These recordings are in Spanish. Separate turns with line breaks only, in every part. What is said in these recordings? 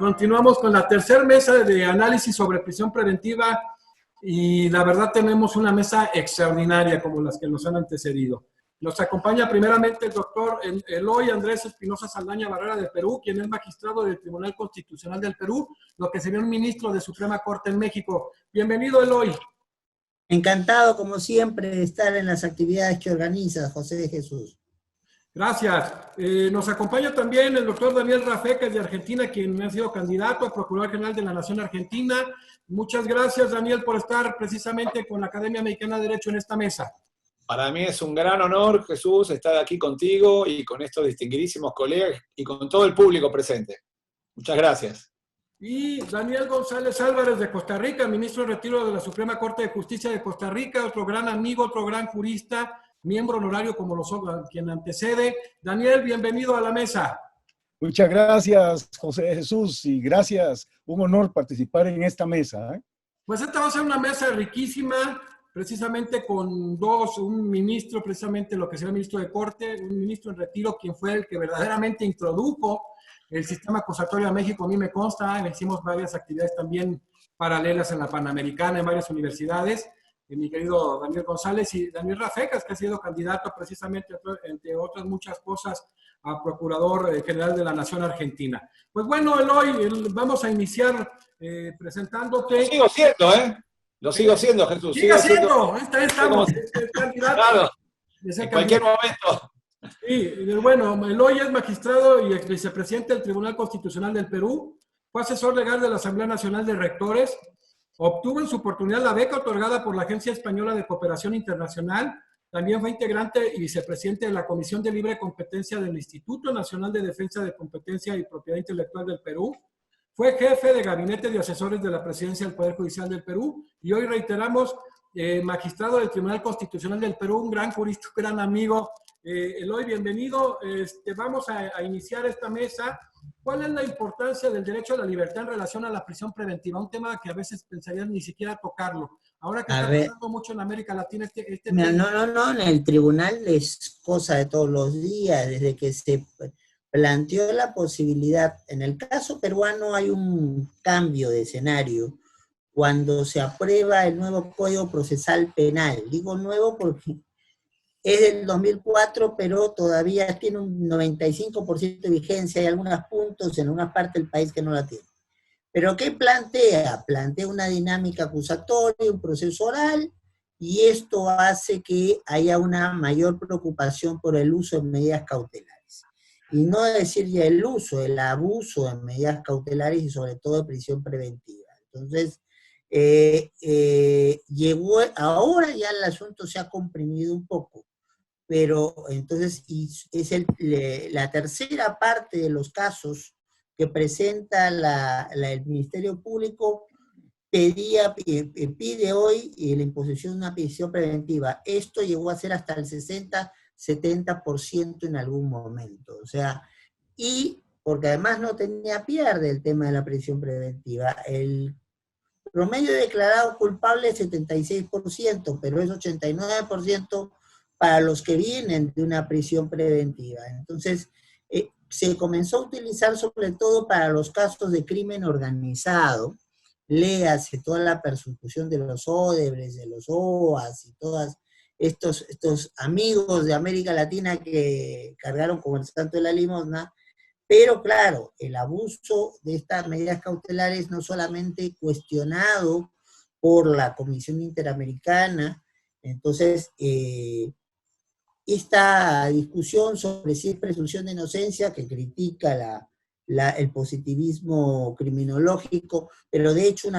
Continuamos con la tercera mesa de análisis sobre prisión preventiva y la verdad tenemos una mesa extraordinaria como las que nos han antecedido. Nos acompaña primeramente el doctor Eloy Andrés Espinosa Saldaña Barrera de Perú, quien es magistrado del Tribunal Constitucional del Perú, lo que sería un ministro de Suprema Corte en México. Bienvenido, Eloy.
Encantado, como siempre, de estar en las actividades que organiza José de Jesús.
Gracias. Nos acompaña también el doctor Daniel Rafecas de Argentina, quien ha sido candidato a Procurador General de la Nación Argentina. Muchas gracias, Daniel, por estar precisamente con la Academia Mexicana de Derecho en esta mesa.
Para mí es un gran honor, Jesús, estar aquí contigo y con estos distinguidísimos colegas y con todo el público presente. Muchas gracias.
Y Daniel González Álvarez de Costa Rica, ministro en retiro de la Suprema Corte de Justicia de Costa Rica, otro gran amigo, otro gran jurista, miembro honorario como los quien antecede. Daniel, bienvenido a la mesa.
Muchas gracias, José de Jesús, y gracias. Un honor participar en esta mesa.
Pues esta va a ser una mesa riquísima, precisamente con un ministro, precisamente lo que será ministro de Corte, un ministro en retiro, quien fue el que verdaderamente introdujo el sistema acusatorio a México. A mí me consta, hicimos varias actividades también paralelas en la Panamericana, en varias universidades, mi querido Daniel González, y Daniel Rafecas, que ha sido candidato precisamente, entre otras muchas cosas, a Procurador General de la Nación Argentina. Pues bueno, Eloy, vamos a iniciar presentándote.
Lo sigo siendo, ¿eh? Lo sigo siendo, Jesús.
Siga siendo, estamos, es candidato.
Claro, en cualquier momento.
Sí, bueno, Eloy es magistrado y ex vicepresidente del Tribunal Constitucional del Perú, fue asesor legal de la Asamblea Nacional de Rectores, obtuvo en su oportunidad la beca otorgada por la Agencia Española de Cooperación Internacional, también fue integrante y vicepresidente de la Comisión de Libre Competencia del Instituto Nacional de Defensa de Competencia y Propiedad Intelectual del Perú, fue jefe de gabinete de asesores de la Presidencia del Poder Judicial del Perú y hoy reiteramos, magistrado del Tribunal Constitucional del Perú, un gran jurista, un gran amigo. Eloy, bienvenido. Vamos a iniciar esta mesa. ¿Cuál es la importancia del derecho a la libertad en relación a la prisión preventiva? Un tema que a veces pensarían ni siquiera tocarlo. Ahora que está pasando mucho en América Latina
No, en el tribunal es cosa de todos los días, desde que se planteó la posibilidad. En el caso peruano hay un cambio de escenario cuando se aprueba el nuevo Código Procesal Penal. Digo nuevo porque es del 2004, pero todavía tiene un 95% de vigencia. Hay algunos puntos en algunas partes del país que no la tienen. ¿Pero qué plantea? Plantea una dinámica acusatoria, un proceso oral, y esto hace que haya una mayor preocupación por el uso de medidas cautelares. Y no decir ya el uso, el abuso de medidas cautelares y sobre todo de prisión preventiva. Entonces, ahora ya el asunto se ha comprimido un poco, pero entonces es la tercera parte de los casos que presenta el Ministerio Público pide hoy la imposición de una prisión preventiva. Esto llegó a ser hasta el 60-70% en algún momento. O sea, y porque además no tenía pierde el tema de la prisión preventiva. El promedio declarado culpable es 76%, pero es 89% para los que vienen de una prisión preventiva. Entonces, se comenzó a utilizar sobre todo para los casos de crimen organizado, léase toda la persecución de los Odebrecht, de los OAS y todos estos amigos de América Latina que cargaron como el santo de la limosna, pero claro, el abuso de estas medidas cautelares no solamente cuestionado por la Comisión Interamericana. Entonces, esta discusión sobre si es presunción de inocencia, que critica el positivismo criminológico, pero de hecho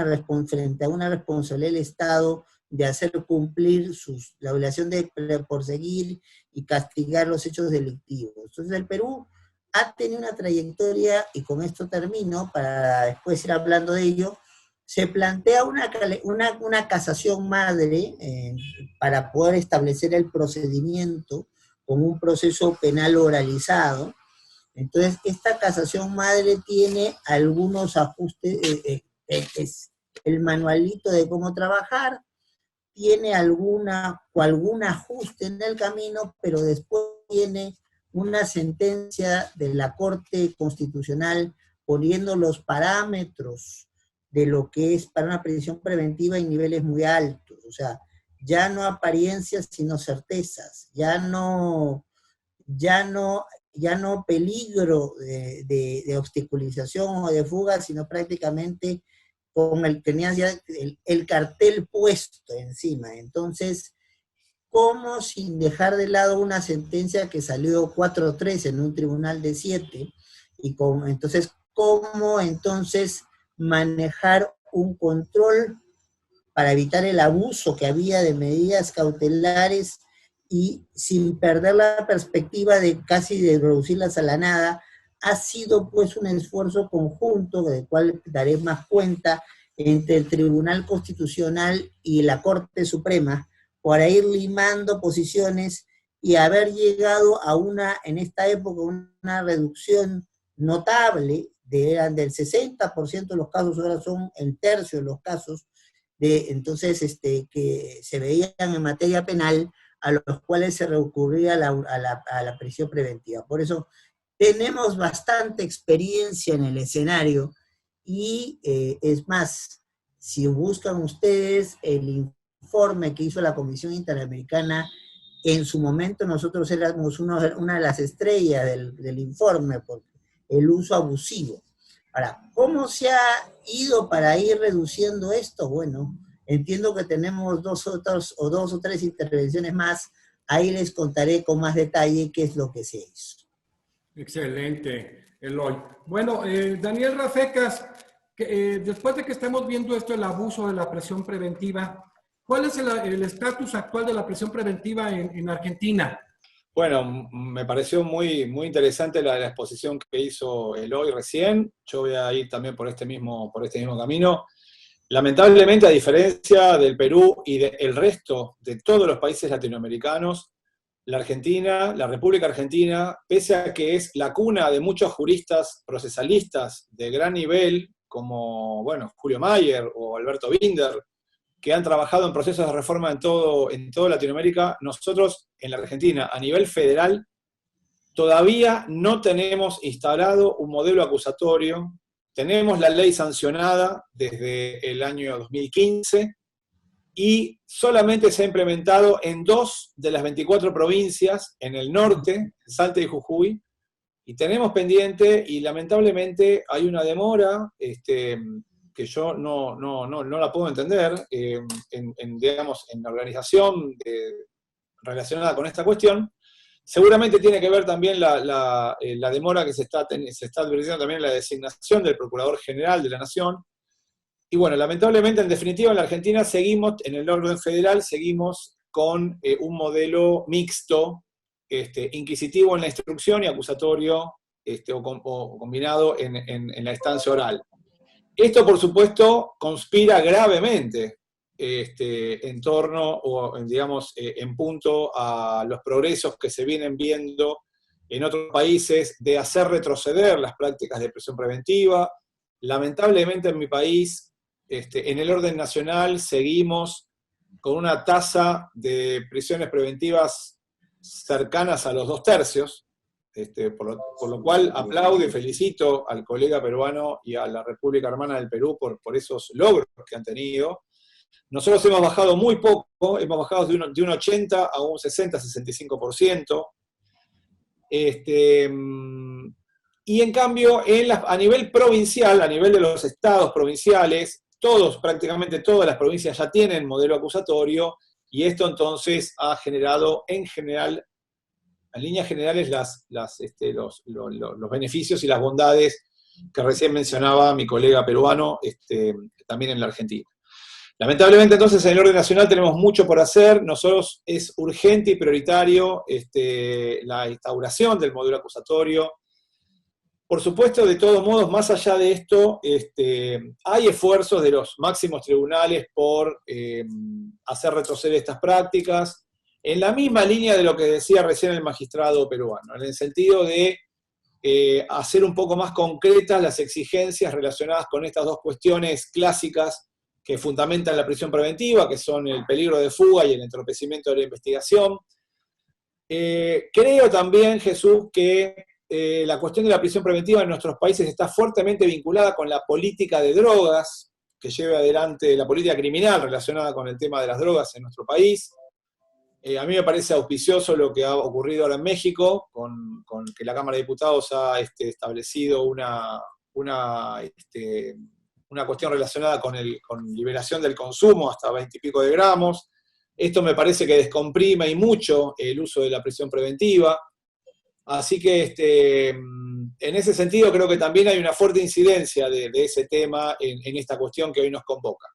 frente a una responsabilidad del Estado de hacer cumplir la obligación de perseguir y castigar los hechos delictivos. Entonces el Perú ha tenido una trayectoria, y con esto termino, para después ir hablando de ello. Se plantea una casación madre para poder establecer el procedimiento como un proceso penal oralizado. Entonces, esta casación madre tiene algunos ajustes, es el manualito de cómo trabajar, tiene algún ajuste en el camino, pero después tiene una sentencia de la Corte Constitucional poniendo los parámetros de lo que es para una prisión preventiva en niveles muy altos. O sea, ya no apariencias, sino certezas. Ya no peligro de obstaculización o de fuga, sino prácticamente tenías ya el cartel puesto encima. Entonces, ¿cómo sin dejar de lado una sentencia que salió 4-3 en un tribunal de 7? Entonces, ¿cómo entonces manejar un control para evitar el abuso que había de medidas cautelares y sin perder la perspectiva de casi de reducirlas a la nada? Ha sido pues un esfuerzo conjunto, del cual daré más cuenta, entre el Tribunal Constitucional y la Corte Suprema, para ir limando posiciones y haber llegado a en esta época, una reducción notable, eran del 60% de los casos, ahora son el tercio de los casos, entonces que se veían en materia penal, a los cuales se recurría a la prisión preventiva. Por eso tenemos bastante experiencia en el escenario y es más, si buscan ustedes el informe que hizo la Comisión Interamericana, en su momento nosotros éramos una de las estrellas del informe por el uso abusivo. Ahora, ¿cómo se ha ido para ir reduciendo esto? Bueno, entiendo que tenemos dos o tres intervenciones más. Ahí les contaré con más detalle qué es lo que se hizo.
Excelente, Eloy. Bueno, Daniel Rafecas, después de que estemos viendo esto, el abuso de la prisión preventiva, ¿cuál es el estatus actual de la prisión preventiva en Argentina?
Bueno, me pareció muy, muy interesante la exposición que hizo Eloy recién. Yo voy a ir también por este mismo camino. Lamentablemente, a diferencia del Perú y del resto de todos los países latinoamericanos, la Argentina, la República Argentina, pese a que es la cuna de muchos juristas procesalistas de gran nivel, como, bueno, Julio Mayer o Alberto Binder, que han trabajado en procesos de reforma en toda Latinoamérica, nosotros en la Argentina, a nivel federal, todavía no tenemos instalado un modelo acusatorio. Tenemos la ley sancionada desde el año 2015 y solamente se ha implementado en 2 de las 24 provincias, en el norte, en Salta y Jujuy, y tenemos pendiente, y lamentablemente hay una demora, que yo no la puedo entender, digamos, en la organización relacionada con esta cuestión. Seguramente tiene que ver también la demora que se está advirtiendo también en la designación del Procurador General de la Nación. Y bueno, lamentablemente, en definitiva, en la Argentina seguimos, en el orden federal, seguimos con un modelo mixto, inquisitivo en la instrucción y acusatorio, o combinado en la instancia oral. Esto, por supuesto, conspira gravemente en torno, o digamos, en punto a los progresos que se vienen viendo en otros países de hacer retroceder las prácticas de prisión preventiva. Lamentablemente en mi país, en el orden nacional, seguimos con una tasa de prisiones preventivas cercanas a los 2/3, por lo cual aplaudo y felicito al colega peruano y a la República Hermana del Perú por esos logros que han tenido. Nosotros hemos bajado muy poco, hemos bajado de un 80 a un 60-65%. Y en cambio, a nivel provincial, a nivel de los estados provinciales, prácticamente todas las provincias ya tienen modelo acusatorio, y esto entonces ha generado en general, en líneas generales, los beneficios y las bondades que recién mencionaba mi colega peruano, también en la Argentina. Lamentablemente, entonces, en el orden nacional tenemos mucho por hacer. Nosotros es urgente y prioritario la instauración del modelo acusatorio. Por supuesto, de todos modos, más allá de esto, hay esfuerzos de los máximos tribunales por hacer retroceder estas prácticas, en la misma línea de lo que decía recién el magistrado peruano, en el sentido de hacer un poco más concretas las exigencias relacionadas con estas dos cuestiones clásicas que fundamentan la prisión preventiva, que son el peligro de fuga y el entorpecimiento de la investigación. Creo también, Jesús, que la cuestión de la prisión preventiva en nuestros países está fuertemente vinculada con la política de drogas, que lleve adelante la política criminal relacionada con el tema de las drogas en nuestro país. A mí me parece auspicioso lo que ha ocurrido ahora en México, con que la Cámara de Diputados ha establecido una cuestión relacionada con liberación del consumo hasta 20 y pico de gramos. Esto me parece que descomprime y mucho el uso de la prisión preventiva. Así que en ese sentido creo que también hay una fuerte incidencia de ese tema en esta cuestión que hoy nos convoca.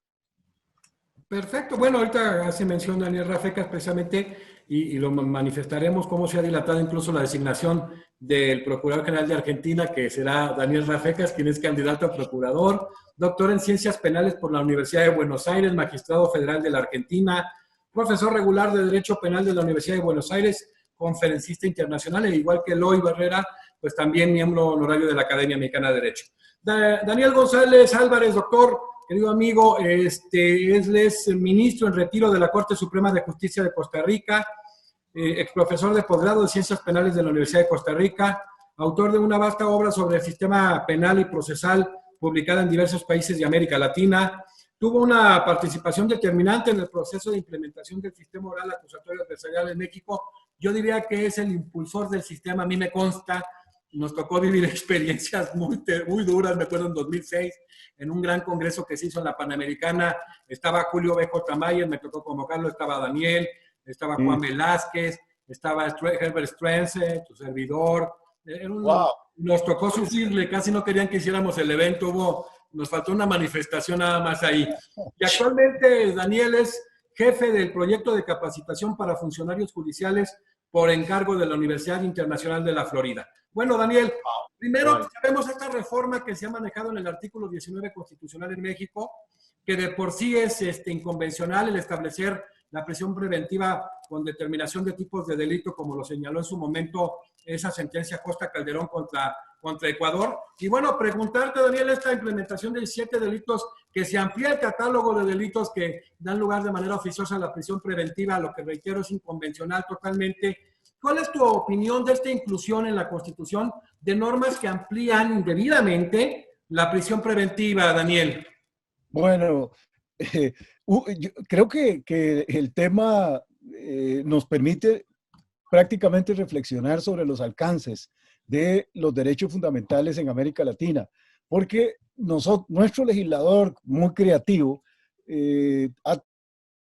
Perfecto. Bueno, ahorita hace mención Daniel Rafecas precisamente y lo manifestaremos cómo se ha dilatado incluso la designación del Procurador General de Argentina, que será Daniel Rafecas, quien es candidato a procurador, doctor en Ciencias Penales por la Universidad de Buenos Aires, magistrado federal de la Argentina, profesor regular de Derecho Penal de la Universidad de Buenos Aires, conferencista internacional, e igual que Eloy Barrera, pues también miembro honorario de la Academia Mexicana de Derecho. Daniel González Álvarez, doctor, querido amigo, él es ministro en retiro de la Corte Suprema de Justicia de Costa Rica, ex profesor de posgrado de Ciencias Penales de la Universidad de Costa Rica, autor de una vasta obra sobre el sistema penal y procesal publicada en diversos países de América Latina. Tuvo una participación determinante en el proceso de implementación del sistema oral acusatorio adversarial en México. Yo diría que es el impulsor del sistema, a mí me consta. Nos tocó vivir experiencias muy duras, me acuerdo en 2006, en un gran congreso que se hizo en la Panamericana, estaba Julio B.J. Mayer, me tocó convocarlo, estaba Daniel, estaba Juan Velázquez, estaba Herbert Strance, tu servidor.
Wow.
Nos tocó sufrirle, casi no querían que hiciéramos el evento, nos faltó una manifestación nada más ahí. Y actualmente Daniel es jefe del proyecto de capacitación para funcionarios judiciales por encargo de la Universidad Internacional de la Florida. Bueno, Daniel, primero sabemos esta reforma que se ha manejado en el artículo 19 constitucional en México, que de por sí es inconvencional el establecer la prisión preventiva con determinación de tipos de delito, como lo señaló en su momento esa sentencia Costa Calderón contra Ecuador. Y bueno, preguntarte, Daniel, esta implementación de 7 delitos, que se amplía el catálogo de delitos que dan lugar de manera oficiosa a la prisión preventiva, lo que reitero es inconvencional totalmente. ¿Cuál es tu opinión de esta inclusión en la Constitución de normas que amplían indebidamente la prisión preventiva, Daniel?
Bueno, yo creo que el tema nos permite prácticamente reflexionar sobre los alcances de los derechos fundamentales en América Latina, porque nuestro legislador muy creativo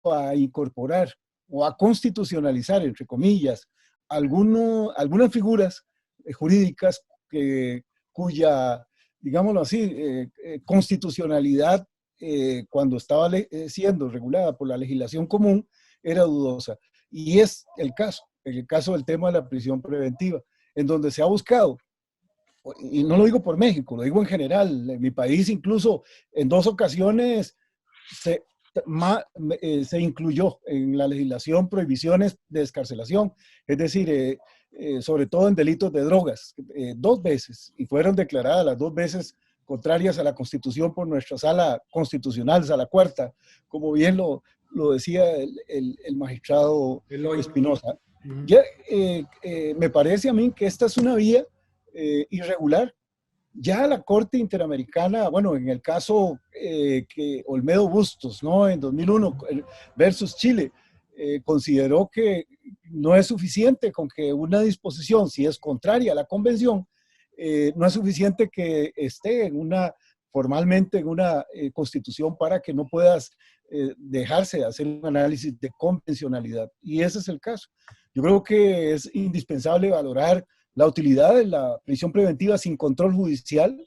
a incorporar o a constitucionalizar, entre comillas, algunas figuras jurídicas cuya, digámoslo así, constitucionalidad cuando estaba siendo regulada por la legislación común era dudosa. Y es el caso del tema de la prisión preventiva, en donde se ha buscado, y no lo digo por México, lo digo en general, en mi país incluso en 2 ocasiones se incluyó en la legislación prohibiciones de excarcelación, es decir, sobre todo en delitos de drogas, 2 veces, y fueron declaradas las 2 veces contrarias a la Constitución por nuestra sala constitucional, sala cuarta, como bien lo decía el magistrado Espinosa. Ya, me parece a mí que esta es una vía irregular. Ya la Corte Interamericana, bueno, en el caso que Olmedo Bustos, ¿no? En 2001 versus Chile, consideró que no es suficiente con que una disposición, si es contraria a la convención, no es suficiente que esté formalmente en una constitución para que no puedas dejarse de hacer un análisis de convencionalidad. Y ese es el caso. Yo creo que es indispensable valorar la utilidad de la prisión preventiva sin control judicial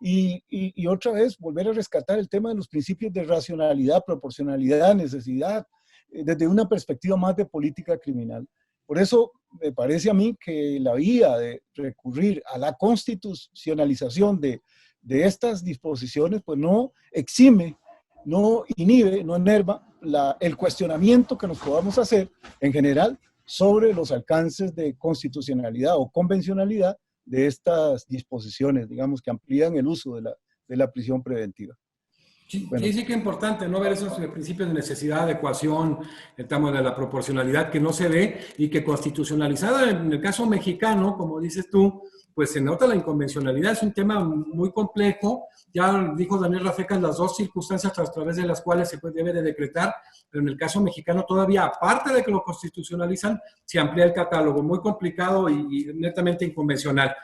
y otra vez volver a rescatar el tema de los principios de racionalidad, proporcionalidad, necesidad, desde una perspectiva más de política criminal. Por eso me parece a mí que la vía de recurrir a la constitucionalización de estas disposiciones, pues no exime, no inhibe, no enerva el cuestionamiento que nos podamos hacer en general sobre los alcances de constitucionalidad o convencionalidad de estas disposiciones, digamos, que amplían el uso de la prisión preventiva.
Sí, bueno. Sí que es importante, ¿no? Ver esos principios de necesidad, adecuación, el tema de la proporcionalidad que no se ve y que constitucionalizada en el caso mexicano, como dices tú, pues se nota la inconvencionalidad. Es un tema muy complejo. Ya dijo Daniel Rafecas las dos circunstancias a través de las cuales se debe de decretar, pero en el caso mexicano todavía, aparte de que lo constitucionalizan, se amplía el catálogo. Muy complicado y netamente inconvencional.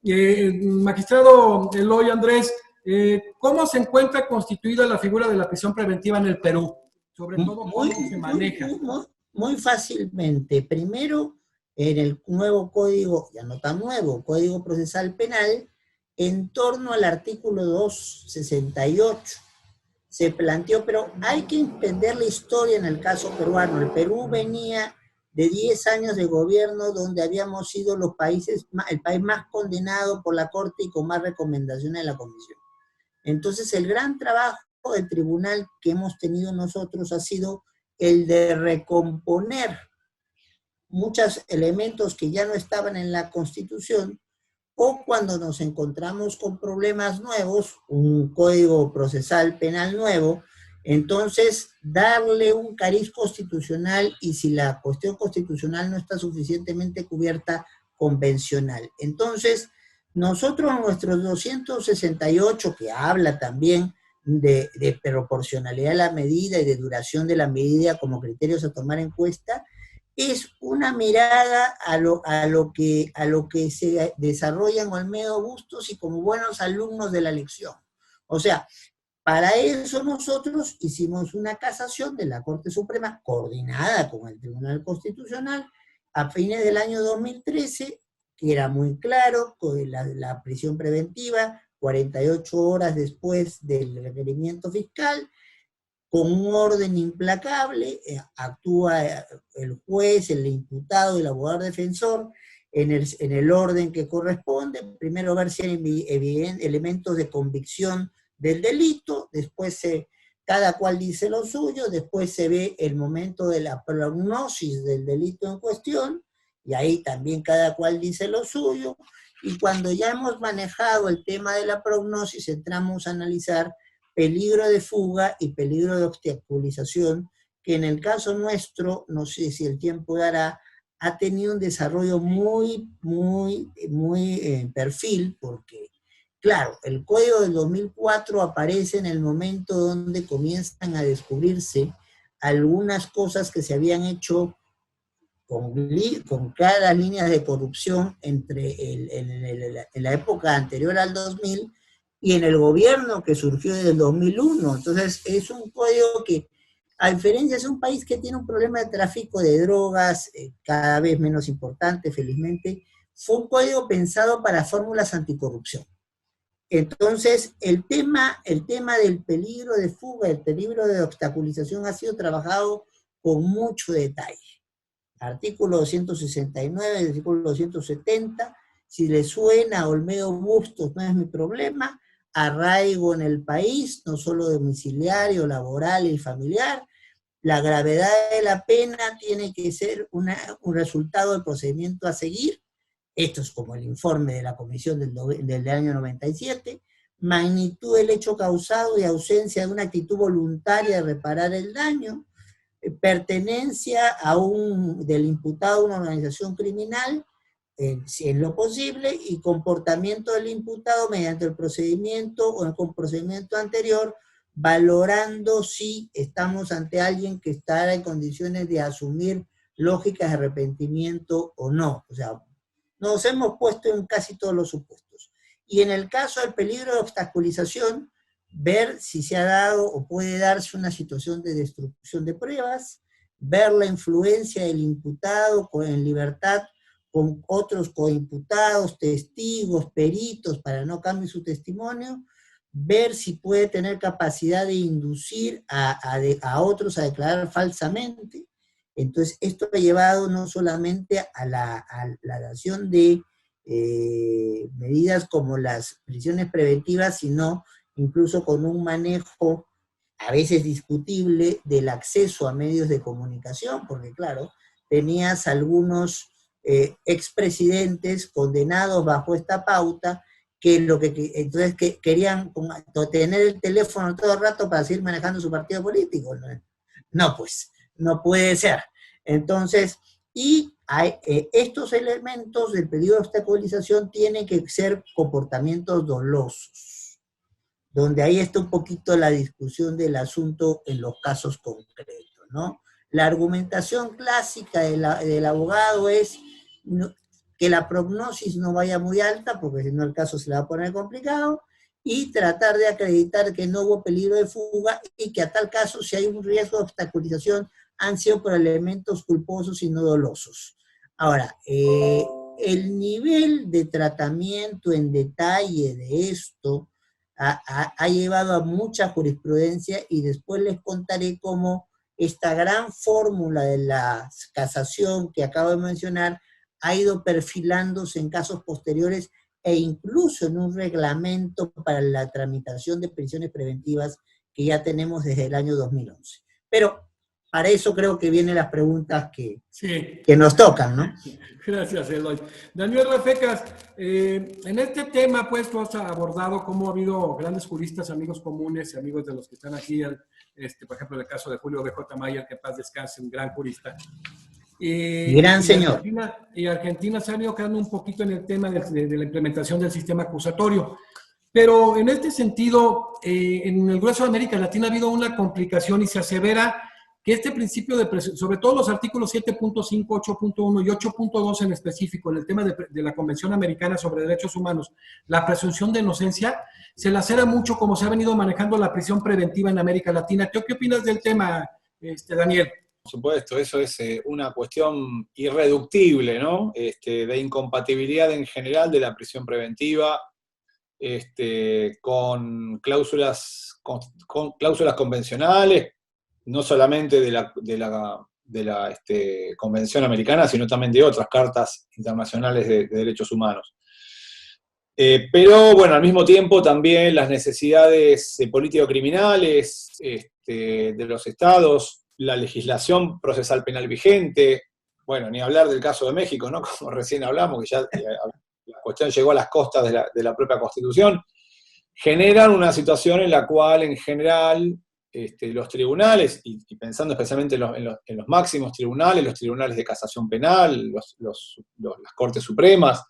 Magistrado Eloy Andrés, ¿cómo se encuentra constituida la figura de la prisión preventiva en el Perú? Sobre todo, ¿cómo se maneja?
Muy fácilmente. Primero, en el nuevo código, ya no tan nuevo, Código Procesal Penal, en torno al artículo 268, se planteó, pero hay que entender la historia en el caso peruano. El Perú venía de 10 años de gobierno donde habíamos sido el país más condenado por la Corte y con más recomendaciones de la Comisión. Entonces, el gran trabajo del tribunal que hemos tenido nosotros ha sido el de recomponer muchos elementos que ya no estaban en la Constitución, o cuando nos encontramos con problemas nuevos, un código procesal penal nuevo, entonces darle un cariz constitucional, y si la cuestión constitucional no está suficientemente cubierta, convencional. Entonces, nosotros nuestros 268, que habla también de proporcionalidad de la medida y de duración de la medida como criterios a tomar en cuenta, es una mirada a lo que se desarrolla en Olmedo Bustos y como buenos alumnos de la lección. O sea, para eso nosotros hicimos una casación de la Corte Suprema coordinada con el Tribunal Constitucional a fines del año 2013, que era muy claro, con la prisión preventiva, 48 horas después del requerimiento fiscal, con un orden implacable, actúa el juez, el imputado y el abogado defensor en el orden que corresponde. Primero ver si hay elementos de convicción del delito, después cada cual dice lo suyo, después se ve el momento de la prognosis del delito en cuestión, y ahí también cada cual dice lo suyo, y cuando ya hemos manejado el tema de la prognosis, entramos a analizar peligro de fuga y peligro de obstaculización, que en el caso nuestro, no sé si el tiempo dará, ha tenido un desarrollo muy perfil, porque, claro, el Código del 2004 aparece en el momento donde comienzan a descubrirse algunas cosas que se habían hecho con claras líneas de corrupción en la época anterior al 2000 y en el gobierno que surgió desde el 2001. Entonces, es un código que, a diferencia, es un país que tiene un problema de tráfico de drogas cada vez menos importante, felizmente. Fue un código pensado para fórmulas anticorrupción. Entonces, el tema del peligro de fuga, el peligro de obstaculización ha sido trabajado con mucho detalle. Artículo 269, artículo 270, si le suena Olmedo Bustos no es mi problema, arraigo en el país, no solo domiciliario, laboral y familiar, la gravedad de la pena tiene que ser un resultado del procedimiento a seguir, esto es como el informe de la comisión del año 97, magnitud del hecho causado y ausencia de una actitud voluntaria de reparar el daño, pertenencia del imputado a una organización criminal, en lo posible, y comportamiento del imputado mediante el procedimiento o con procedimiento anterior, valorando si estamos ante alguien que estará en condiciones de asumir lógicas de arrepentimiento o no. O sea, nos hemos puesto en casi todos los supuestos. Y en el caso del peligro de obstaculización, ver si se ha dado o puede darse una situación de destrucción de pruebas, ver la influencia del imputado en libertad con otros coimputados, testigos, peritos, para no cambiar su testimonio, ver si puede tener capacidad de inducir a otros a declarar falsamente. Entonces, esto ha llevado no solamente a la dación de medidas como las prisiones preventivas, sino incluso con un manejo a veces discutible del acceso a medios de comunicación, porque claro, tenías algunos expresidentes condenados bajo esta pauta entonces querían tener el teléfono todo el rato para seguir manejando su partido político. No, pues, no puede ser. Entonces, Y estos elementos del periodo de obstaculización tienen que ser comportamientos dolosos, donde ahí está un poquito la discusión del asunto en los casos concretos, ¿no? La argumentación clásica del abogado es que la prognosis no vaya muy alta, porque si no el caso se le va a poner complicado, y tratar de acreditar que no hubo peligro de fuga y que a tal caso, si hay un riesgo de obstaculización, han sido por elementos culposos y no dolosos. Ahora, el nivel de tratamiento en detalle de esto ha llevado a mucha jurisprudencia, y después les contaré cómo esta gran fórmula de la casación que acabo de mencionar ha ido perfilándose en casos posteriores e incluso en un reglamento para la tramitación de prisiones preventivas que ya tenemos desde el año 2011. Pero para eso creo que vienen las preguntas que nos tocan, ¿no?
Gracias, Eloy. Daniel Rafecas, en este tema, pues, tú has abordado cómo ha habido grandes juristas, amigos comunes y amigos de los que están aquí, por ejemplo, el caso de Julio B.J. Mayer, que paz descanse, un gran jurista.
Gran señor.
Argentina se ha ido quedando un poquito en el tema de la implementación del sistema acusatorio. Pero en este sentido, en el grueso de América Latina ha habido una complicación y se asevera que este principio de presunción, sobre todo los artículos 7.5, 8.1 y 8.2 en específico, en el tema de la Convención Americana sobre Derechos Humanos, la presunción de inocencia, se lacera mucho como se ha venido manejando la prisión preventiva en América Latina. ¿Qué opinas del tema, Daniel?
Por supuesto, eso es una cuestión irreductible, ¿no? De incompatibilidad en general de la prisión preventiva, con cláusulas convencionales, no solamente de la Convención Americana, sino también de otras cartas internacionales de derechos humanos. Pero, bueno, al mismo tiempo también las necesidades político-criminales de los estados, la legislación procesal penal vigente, bueno, ni hablar del caso de México, ¿no? Como recién hablamos, que ya la cuestión llegó a las costas de la propia Constitución, generan una situación en la cual, en general, los tribunales, y pensando especialmente en los máximos tribunales, los tribunales de casación penal, las Cortes Supremas,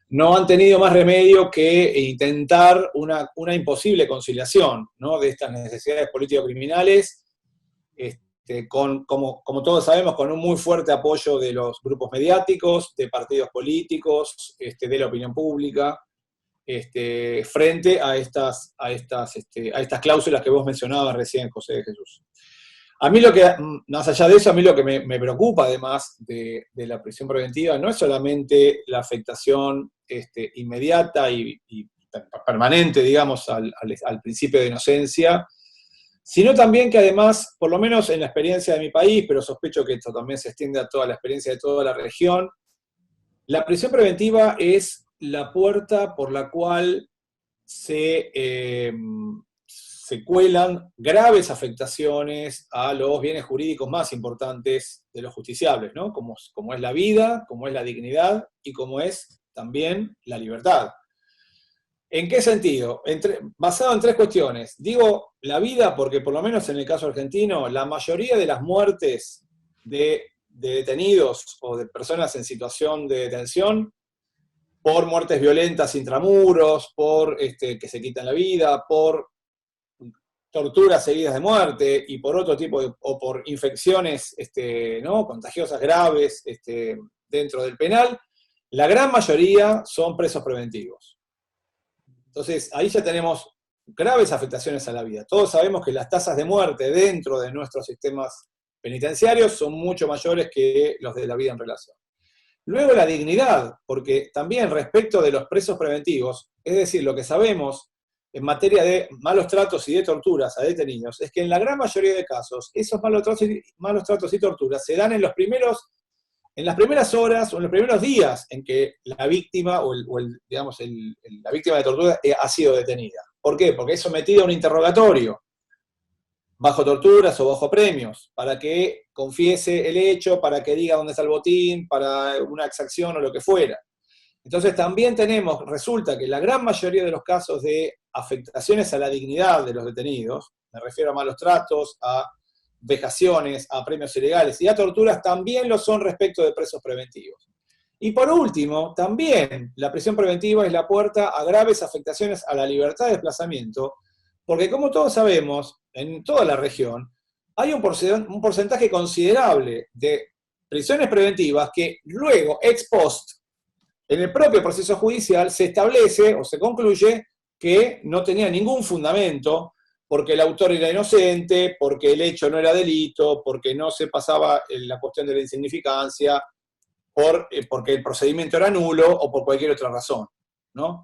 no han tenido más remedio que intentar una imposible conciliación, ¿no? De estas necesidades político-criminales, como todos sabemos, con un muy fuerte apoyo de los grupos mediáticos, de partidos políticos, de la opinión pública, frente a estas cláusulas que vos mencionabas recién, José de Jesús. A mí más allá de eso, a mí lo que me preocupa, además de la prisión preventiva, no es solamente la afectación inmediata y permanente, digamos, al principio de inocencia, sino también que además, por lo menos en la experiencia de mi país, pero sospecho que esto también se extiende a toda la experiencia de toda la región, la prisión preventiva es la puerta por la cual se cuelan graves afectaciones a los bienes jurídicos más importantes de los justiciables, ¿no? Como es la vida, como es la dignidad y como es también la libertad. ¿En qué sentido? Basado en tres cuestiones. Digo la vida porque, por lo menos en el caso argentino, la mayoría de las muertes de detenidos o de personas en situación de detención, por muertes violentas intramuros, por que se quitan la vida, por torturas seguidas de muerte y por otro tipo o por infecciones ¿no? contagiosas graves dentro del penal, la gran mayoría son presos preventivos. Entonces, ahí ya tenemos graves afectaciones a la vida. Todos sabemos que las tasas de muerte dentro de nuestros sistemas penitenciarios son mucho mayores que los de la vida en relación. Luego la dignidad, porque también respecto de los presos preventivos, es decir, lo que sabemos en materia de malos tratos y de torturas a detenidos, es que en la gran mayoría de casos, esos malos tratos y torturas se dan en las primeras horas o en los primeros días en que la víctima la víctima de tortura ha sido detenida. ¿Por qué? Porque es sometida a un interrogatorio, bajo torturas o bajo premios, para que confiese el hecho, para que diga dónde está el botín, para una exacción o lo que fuera. Entonces también resulta que la gran mayoría de los casos de afectaciones a la dignidad de los detenidos, me refiero a malos tratos, a vejaciones, a premios ilegales y a torturas, también lo son respecto de presos preventivos. Y por último, también la prisión preventiva es la puerta a graves afectaciones a la libertad de desplazamiento, porque como todos sabemos, en toda la región, hay un porcentaje considerable de prisiones preventivas que luego, ex post, en el propio proceso judicial, se establece o se concluye que no tenía ningún fundamento, porque el autor era inocente, porque el hecho no era delito, porque no se pasaba la cuestión de la insignificancia, porque el procedimiento era nulo o por cualquier otra razón, ¿no?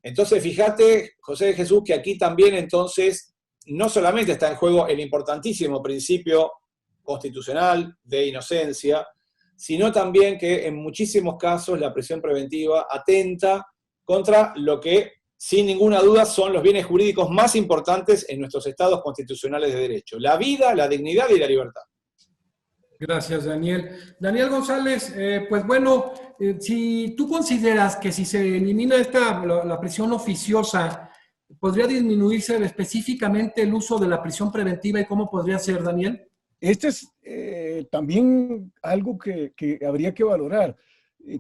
Entonces, fíjate, José de Jesús, que aquí también entonces no solamente está en juego el importantísimo principio constitucional de inocencia, sino también que en muchísimos casos la prisión preventiva atenta contra lo que, sin ninguna duda, son los bienes jurídicos más importantes en nuestros estados constitucionales de derecho: la vida, la dignidad y la libertad.
Gracias, Daniel. Daniel González, pues bueno, si tú consideras que si se elimina la prisión oficiosa, ¿podría disminuirse específicamente el uso de la prisión preventiva y cómo podría ser, Daniel?
Este es también algo que habría que valorar.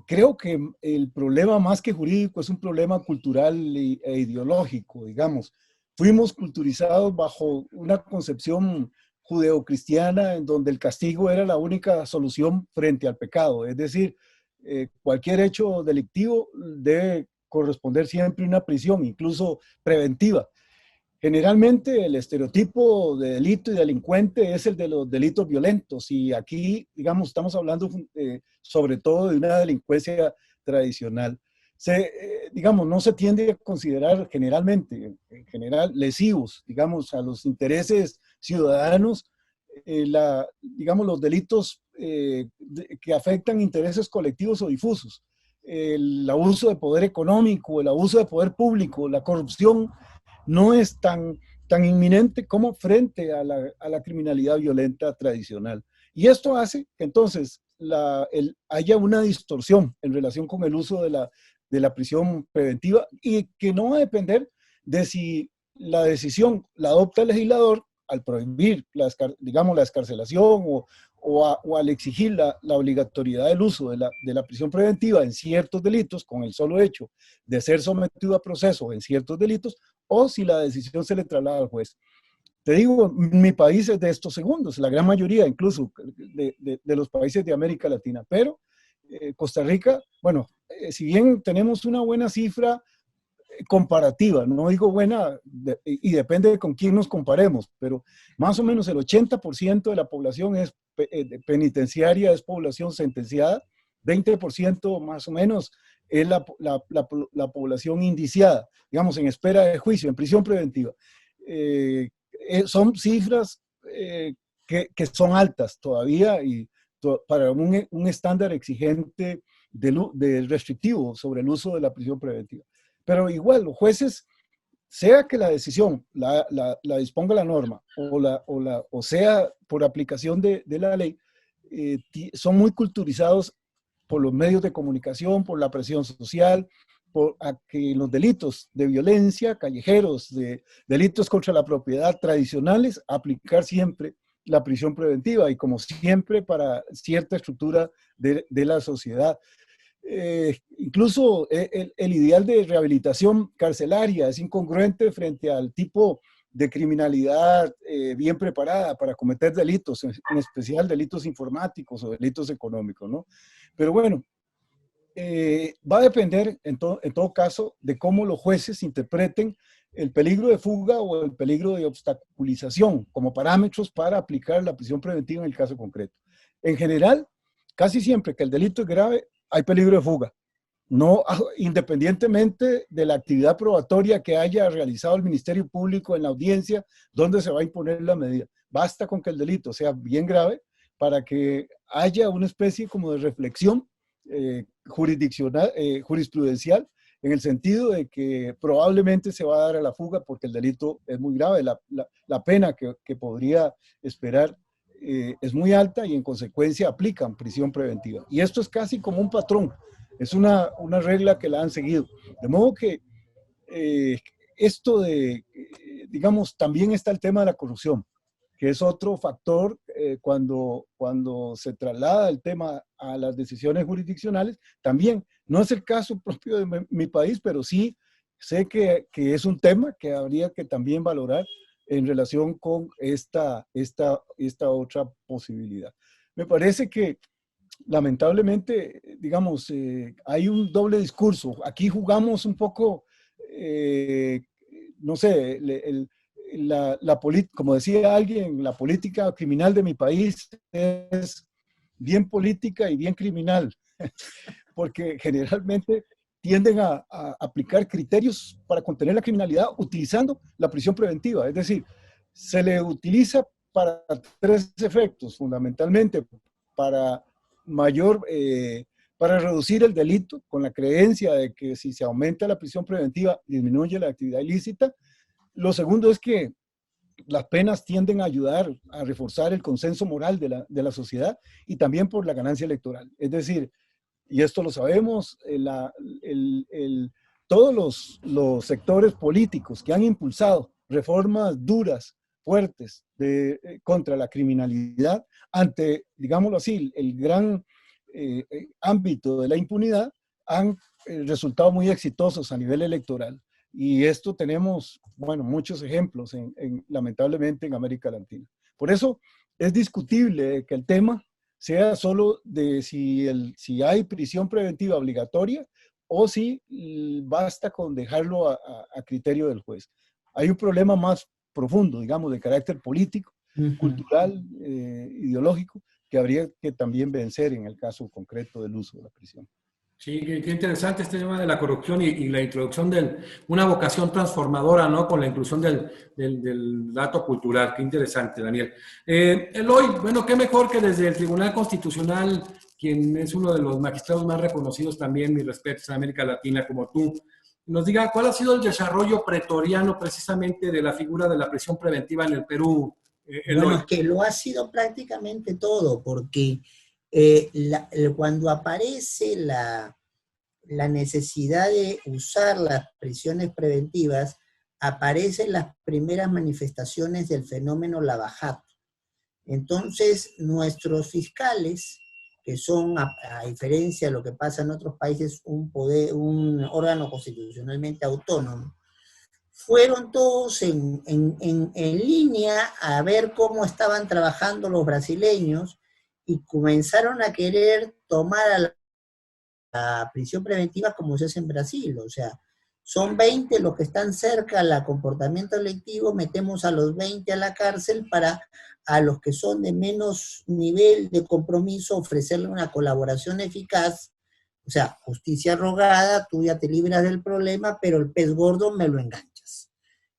Creo que el problema más que jurídico es un problema cultural e ideológico, digamos. Fuimos culturizados bajo una concepción judeocristiana en donde el castigo era la única solución frente al pecado. Es decir, cualquier hecho delictivo debe corresponder siempre a una prisión, incluso preventiva. Generalmente el estereotipo de delito y delincuente es el de los delitos violentos, y aquí, digamos, estamos hablando sobre todo de una delincuencia tradicional. Digamos, no se tiende a considerar generalmente, en general, lesivos, digamos, a los intereses ciudadanos, digamos, los delitos que afectan intereses colectivos o difusos. El abuso de poder económico, el abuso de poder público, la corrupción, no es tan inminente como frente a la criminalidad violenta tradicional. Y esto hace que entonces haya una distorsión en relación con el uso de la prisión preventiva, y que no va a depender de si la decisión la adopta el legislador al prohibir, digamos, la excarcelación o al exigir la obligatoriedad del uso de la prisión preventiva en ciertos delitos, con el solo hecho de ser sometido a proceso en ciertos delitos, o si la decisión se le traslada al juez. Te digo, mi país es de estos segundos, la gran mayoría incluso de los países de América Latina, pero Costa Rica, bueno, si bien tenemos una buena cifra comparativa, no digo buena, y depende de con quién nos comparemos, pero más o menos el 80% de la población es penitenciaria, es población sentenciada, 20% más o menos es la población indiciada, digamos, en espera de juicio, en prisión preventiva. Son cifras que son altas todavía, y para un estándar exigente de restrictivo sobre el uso de la prisión preventiva. Pero igual, los jueces, sea que la decisión la disponga la norma o sea por aplicación de la ley, son muy culturizados por los medios de comunicación, por la presión social, por a que los delitos de violencia, callejeros, de delitos contra la propiedad tradicionales, aplicar siempre la prisión preventiva, y como siempre para cierta estructura de la sociedad. Incluso el ideal de rehabilitación carcelaria es incongruente frente al tipo de criminalidad bien preparada para cometer delitos, en especial delitos informáticos o delitos económicos, ¿no? Pero bueno, va a depender en todo caso de cómo los jueces interpreten el peligro de fuga o el peligro de obstaculización como parámetros para aplicar la prisión preventiva en el caso concreto. En general, casi siempre que el delito es grave, hay peligro de fuga, no, independientemente de la actividad probatoria que haya realizado el Ministerio Público en la audiencia donde se va a imponer la medida. Basta con que el delito sea bien grave para que haya una especie como de reflexión jurisprudencial, en el sentido de que probablemente se va a dar a la fuga porque el delito es muy grave, la pena que podría esperar es muy alta, y en consecuencia aplican prisión preventiva. Y esto es casi como un patrón, es una regla que la han seguido. De modo que esto digamos, también está el tema de la corrupción, que es otro factor cuando se traslada el tema a las decisiones jurisdiccionales. También, no es el caso propio de mi país, pero sí sé que es un tema que habría que también valorar en relación con esta otra posibilidad. Me parece que lamentablemente, digamos, hay un doble discurso. Aquí jugamos un poco, no sé, como decía alguien, la política criminal de mi país es bien política y bien criminal, porque generalmente tienden a aplicar criterios para contener la criminalidad utilizando la prisión preventiva. Es decir, se le utiliza para tres efectos, fundamentalmente para para reducir el delito, con la creencia de que si se aumenta la prisión preventiva, disminuye la actividad ilícita. Lo segundo es que las penas tienden a ayudar a reforzar el consenso moral de la sociedad y también por la ganancia electoral. Es decir, y esto lo sabemos, todos los sectores políticos que han impulsado reformas duras, fuertes contra la criminalidad, ante, digámoslo así, el gran ámbito de la impunidad, han resultado muy exitosos a nivel electoral. Y esto tenemos, bueno, muchos ejemplos, lamentablemente, en América Latina. Por eso es discutible que el tema sea solo de si hay prisión preventiva obligatoria o si basta con dejarlo a criterio del juez. Hay un problema más profundo, digamos, de carácter político, cultural, ideológico, que habría que también vencer en el caso concreto del uso de la prisión.
Sí, qué interesante este tema de la corrupción y la introducción de una vocación transformadora, ¿no? Con la inclusión del dato cultural. Qué interesante, Daniel. Eloy, bueno, qué mejor que desde el Tribunal Constitucional, quien es uno de los magistrados más reconocidos también, mis respetos, en América Latina, como tú, nos diga cuál ha sido el desarrollo pretoriano precisamente de la figura de la prisión preventiva en el Perú, Eloy.
Bueno, es que lo ha sido prácticamente todo, porque cuando aparece la necesidad de usar las prisiones preventivas, aparecen las primeras manifestaciones del fenómeno lavajato. Entonces, nuestros fiscales, que son, a diferencia de lo que pasa en otros países, un órgano constitucionalmente autónomo, fueron todos en línea a ver cómo estaban trabajando los brasileños y comenzaron a querer tomar a la prisión preventiva como se hace en Brasil. O sea, son 20 los que están cerca al comportamiento electivo, metemos a los 20 a la cárcel para a los que son de menos nivel de compromiso ofrecerle una colaboración eficaz. O sea, justicia rogada, tú ya te libras del problema, pero el pez gordo me lo enganchas.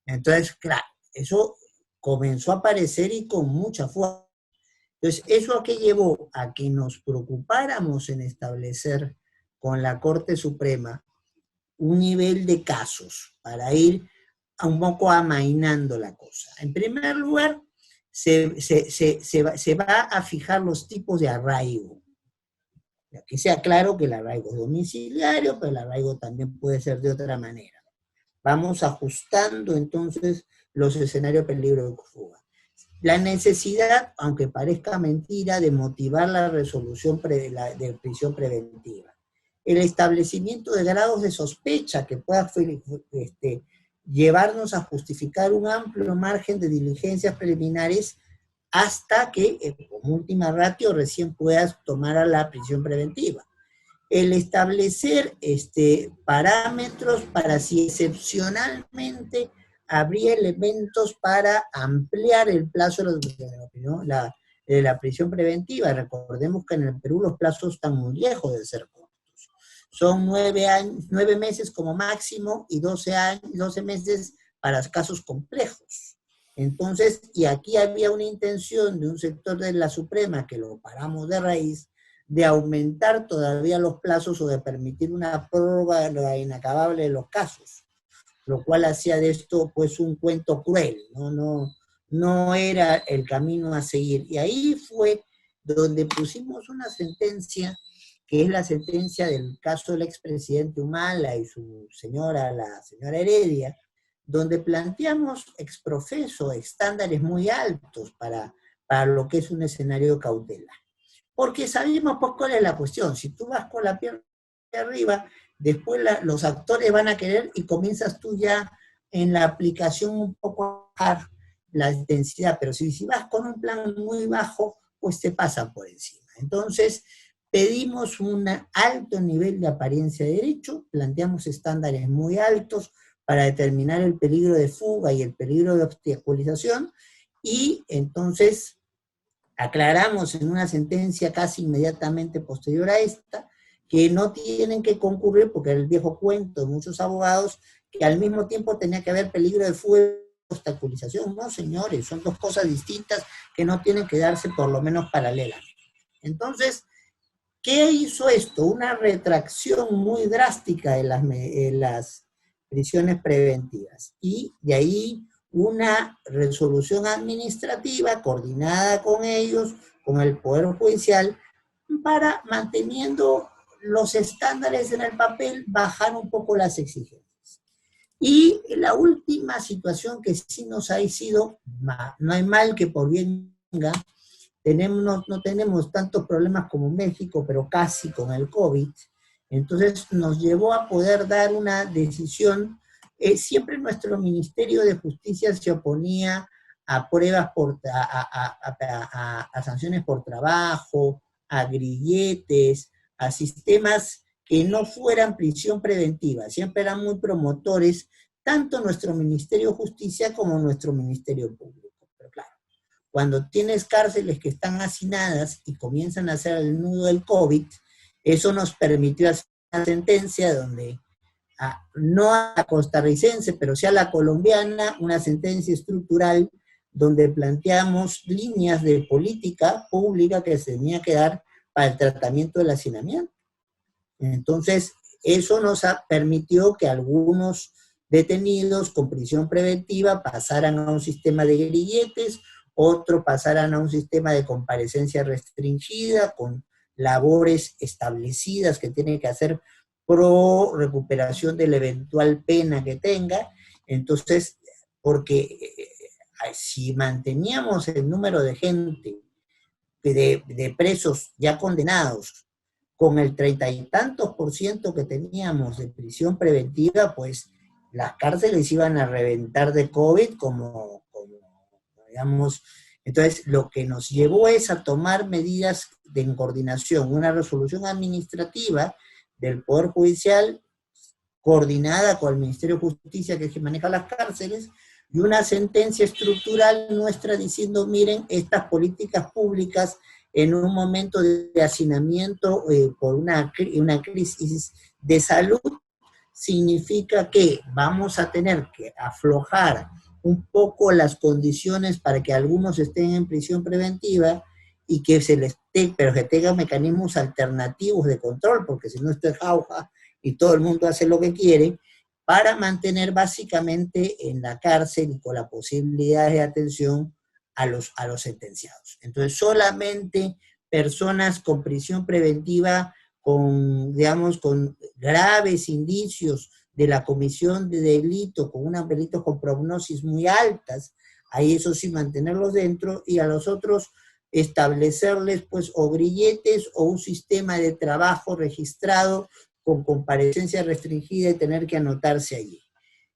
Entonces, claro, eso comenzó a aparecer y con mucha fuerza. Entonces, ¿eso a qué llevó? A que nos preocupáramos en establecer con la Corte Suprema un nivel de casos para ir un poco amainando la cosa. En primer lugar, se va a fijar los tipos de arraigo. Que sea claro que el arraigo es domiciliario, pero el arraigo también puede ser de otra manera. Vamos ajustando entonces los escenarios de peligro de fuga. La necesidad, aunque parezca mentira, de motivar la resolución de prisión preventiva. El establecimiento de grados de sospecha que pueda llevarnos a justificar un amplio margen de diligencias preliminares hasta que, como última ratio, recién puedas tomar a la prisión preventiva. El establecer parámetros para si excepcionalmente habría elementos para ampliar el plazo de la prisión preventiva. Recordemos que en el Perú los plazos están muy lejos de ser cortos. Son 9 meses como máximo y 12 meses para casos complejos. Entonces, y aquí había una intención de un sector de la Suprema, que lo paramos de raíz, de aumentar todavía los plazos o de permitir una prórroga inacabable de los casos, lo cual hacía de esto pues un cuento cruel, no era el camino a seguir. Y ahí fue donde pusimos una sentencia, que es la sentencia del caso del expresidente Humala y su señora, la señora Heredia, donde planteamos exprofeso estándares muy altos para lo que es un escenario cautelar. Porque sabemos pues cuál es la cuestión. Si tú vas con la pierna arriba, después los actores van a querer y comienzas tú ya en la aplicación un poco a bajar la intensidad, pero si vas con un plan muy bajo, pues te pasan por encima. Entonces, pedimos un alto nivel de apariencia de derecho, planteamos estándares muy altos para determinar el peligro de fuga y el peligro de obstaculización, y entonces aclaramos en una sentencia casi inmediatamente posterior a esta, que no tienen que concurrir, porque era el viejo cuento de muchos abogados, que al mismo tiempo tenía que haber peligro de fuga y obstaculización. No, señores, son dos cosas distintas que no tienen que darse por lo menos paralelamente. Entonces, ¿qué hizo esto? Una retracción muy drástica de las prisiones preventivas. Y de ahí una resolución administrativa coordinada con ellos, con el Poder Judicial, para, manteniendo los estándares en el papel, bajar un poco las exigencias. Y la última situación que sí nos ha sido, no hay mal que por bien venga, no tenemos tantos problemas como México, pero casi con el COVID, entonces nos llevó a poder dar una decisión. Siempre nuestro Ministerio de Justicia se oponía a pruebas, a sanciones por trabajo, a grilletes, a sistemas que no fueran prisión preventiva. Siempre eran muy promotores, tanto nuestro Ministerio de Justicia como nuestro Ministerio Público. Pero claro, cuando tienes cárceles que están hacinadas y comienzan a hacer el nudo del COVID, eso nos permitió hacer una sentencia donde, no a la costarricense, pero sí a la colombiana, una sentencia estructural donde planteamos líneas de política pública que se tenía que dar para el tratamiento del hacinamiento. Entonces, eso nos permitió que algunos detenidos con prisión preventiva pasaran a un sistema de grilletes, otros pasaran a un sistema de comparecencia restringida con labores establecidas que tienen que hacer pro recuperación de la eventual pena que tenga. Entonces, porque si manteníamos el número de gente, de presos ya condenados, con el 30 y tantos % que teníamos de prisión preventiva, pues las cárceles iban a reventar de COVID como digamos. Entonces, lo que nos llevó es a tomar medidas de coordinación, una resolución administrativa del Poder Judicial coordinada con el Ministerio de Justicia, que es quien maneja las cárceles, y una sentencia estructural nuestra diciendo, miren, estas políticas públicas en un momento de hacinamiento por una crisis de salud, significa que vamos a tener que aflojar un poco las condiciones para que algunos estén en prisión preventiva y que se les pero que tengan mecanismos alternativos de control, porque si no esto es jauja y todo el mundo hace lo que quiere, para mantener básicamente en la cárcel y con la posibilidad de atención a los sentenciados. Entonces, solamente personas con prisión preventiva, digamos, con graves indicios de la comisión de delito, con unos delitos con prognosis muy altas, ahí eso sí mantenerlos dentro, y a los otros establecerles pues o grilletes o un sistema de trabajo registrado con comparecencia restringida y tener que anotarse allí.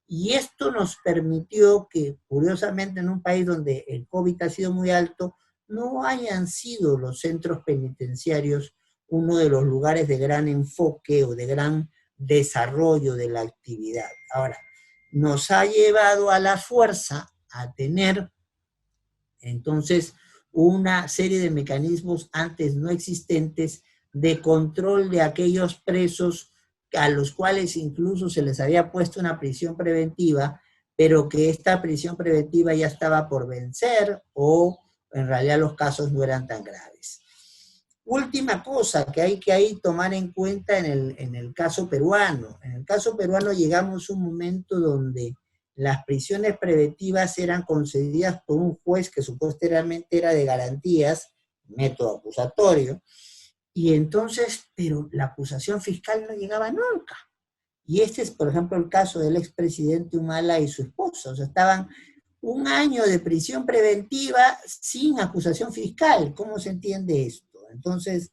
Y esto nos permitió que, curiosamente, en un país donde el COVID ha sido muy alto, no hayan sido los centros penitenciarios uno de los lugares de gran enfoque o de gran desarrollo de la actividad. Ahora, nos ha llevado a la fuerza a tener, entonces, una serie de mecanismos antes no existentes de control de aquellos presos a los cuales incluso se les había puesto una prisión preventiva, pero que esta prisión preventiva ya estaba por vencer o en realidad los casos no eran tan graves. Última cosa que hay que ahí tomar en cuenta en el caso peruano. En el caso peruano llegamos a un momento donde las prisiones preventivas eran concedidas por un juez que supuestamente era de garantías, método acusatorio, y entonces, pero la acusación fiscal no llegaba nunca. Y este es, por ejemplo, el caso del expresidente Humala y su esposa. O sea, estaban 1 año de prisión preventiva sin acusación fiscal. ¿Cómo se entiende esto? Entonces,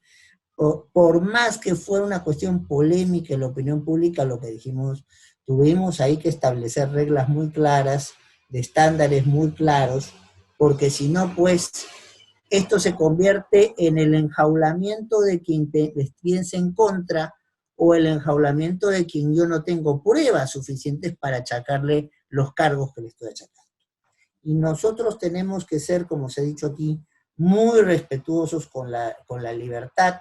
por más que fuera una cuestión polémica en la opinión pública, lo que dijimos, tuvimos ahí que establecer reglas muy claras, de estándares muy claros, porque si no, pues, esto se convierte en el enjaulamiento de quien les piensa en contra o el enjaulamiento de quien yo no tengo pruebas suficientes para achacarle los cargos que le estoy achacando. Y nosotros tenemos que ser, como se ha dicho aquí, muy respetuosos con la libertad,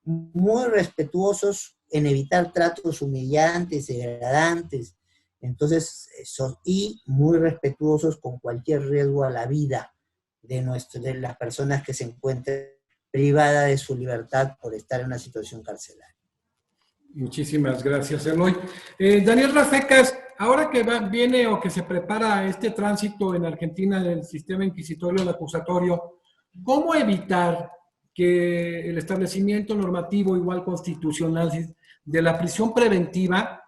muy respetuosos en evitar tratos humillantes, degradantes, entonces, y muy respetuosos con cualquier riesgo a la vida de las personas que se encuentren privadas de su libertad por estar en una situación carcelaria.
Muchísimas gracias, Eloy. Daniel Rafecas, ahora que viene o que se prepara este tránsito en Argentina del sistema inquisitorio al acusatorio, ¿cómo evitar que el establecimiento normativo igual constitucional de la prisión preventiva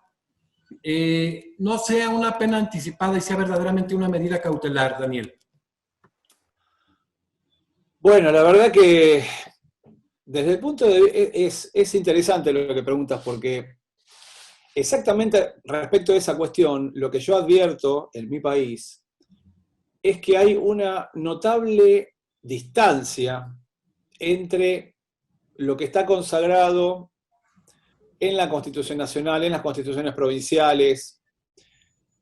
no sea una pena anticipada y sea verdaderamente una medida cautelar, Daniel?
Bueno, la verdad que desde el punto de vista es interesante lo que preguntas, porque exactamente respecto a esa cuestión, lo que yo advierto en mi país es que hay una notable distancia entre lo que está consagrado en la Constitución Nacional, en las constituciones provinciales,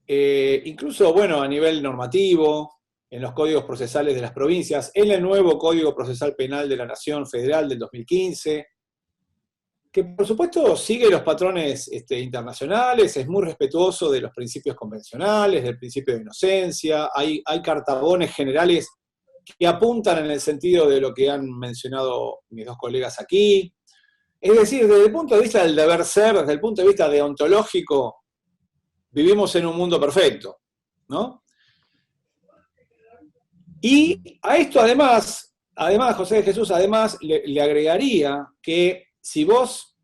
incluso, bueno, a nivel normativo, en los códigos procesales de las provincias, en el nuevo Código Procesal Penal de la Nación Federal del 2015, que por supuesto sigue los patrones internacionales, es muy respetuoso de los principios convencionales, del principio de inocencia, hay cartabones generales que apuntan en el sentido de lo que han mencionado mis dos colegas aquí. Es decir, desde el punto de vista del deber ser, desde el punto de vista deontológico, vivimos en un mundo perfecto, ¿no? Y a esto además, José de Jesús, además le agregaría que si vos,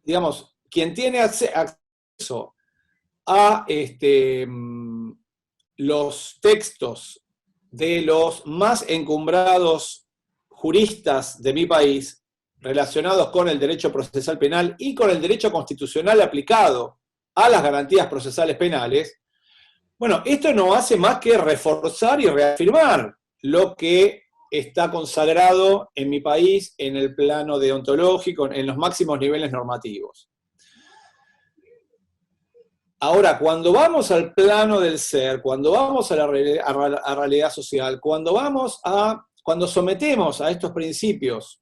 digamos, quien tiene acceso a los textos de los más encumbrados juristas de mi país, relacionados con el derecho procesal penal y con el derecho constitucional aplicado a las garantías procesales penales, bueno, esto no hace más que reforzar y reafirmar lo que está consagrado en mi país en el plano deontológico, en los máximos niveles normativos. Ahora, cuando vamos al plano del ser, cuando vamos a la realidad social, cuando sometemos a estos principios,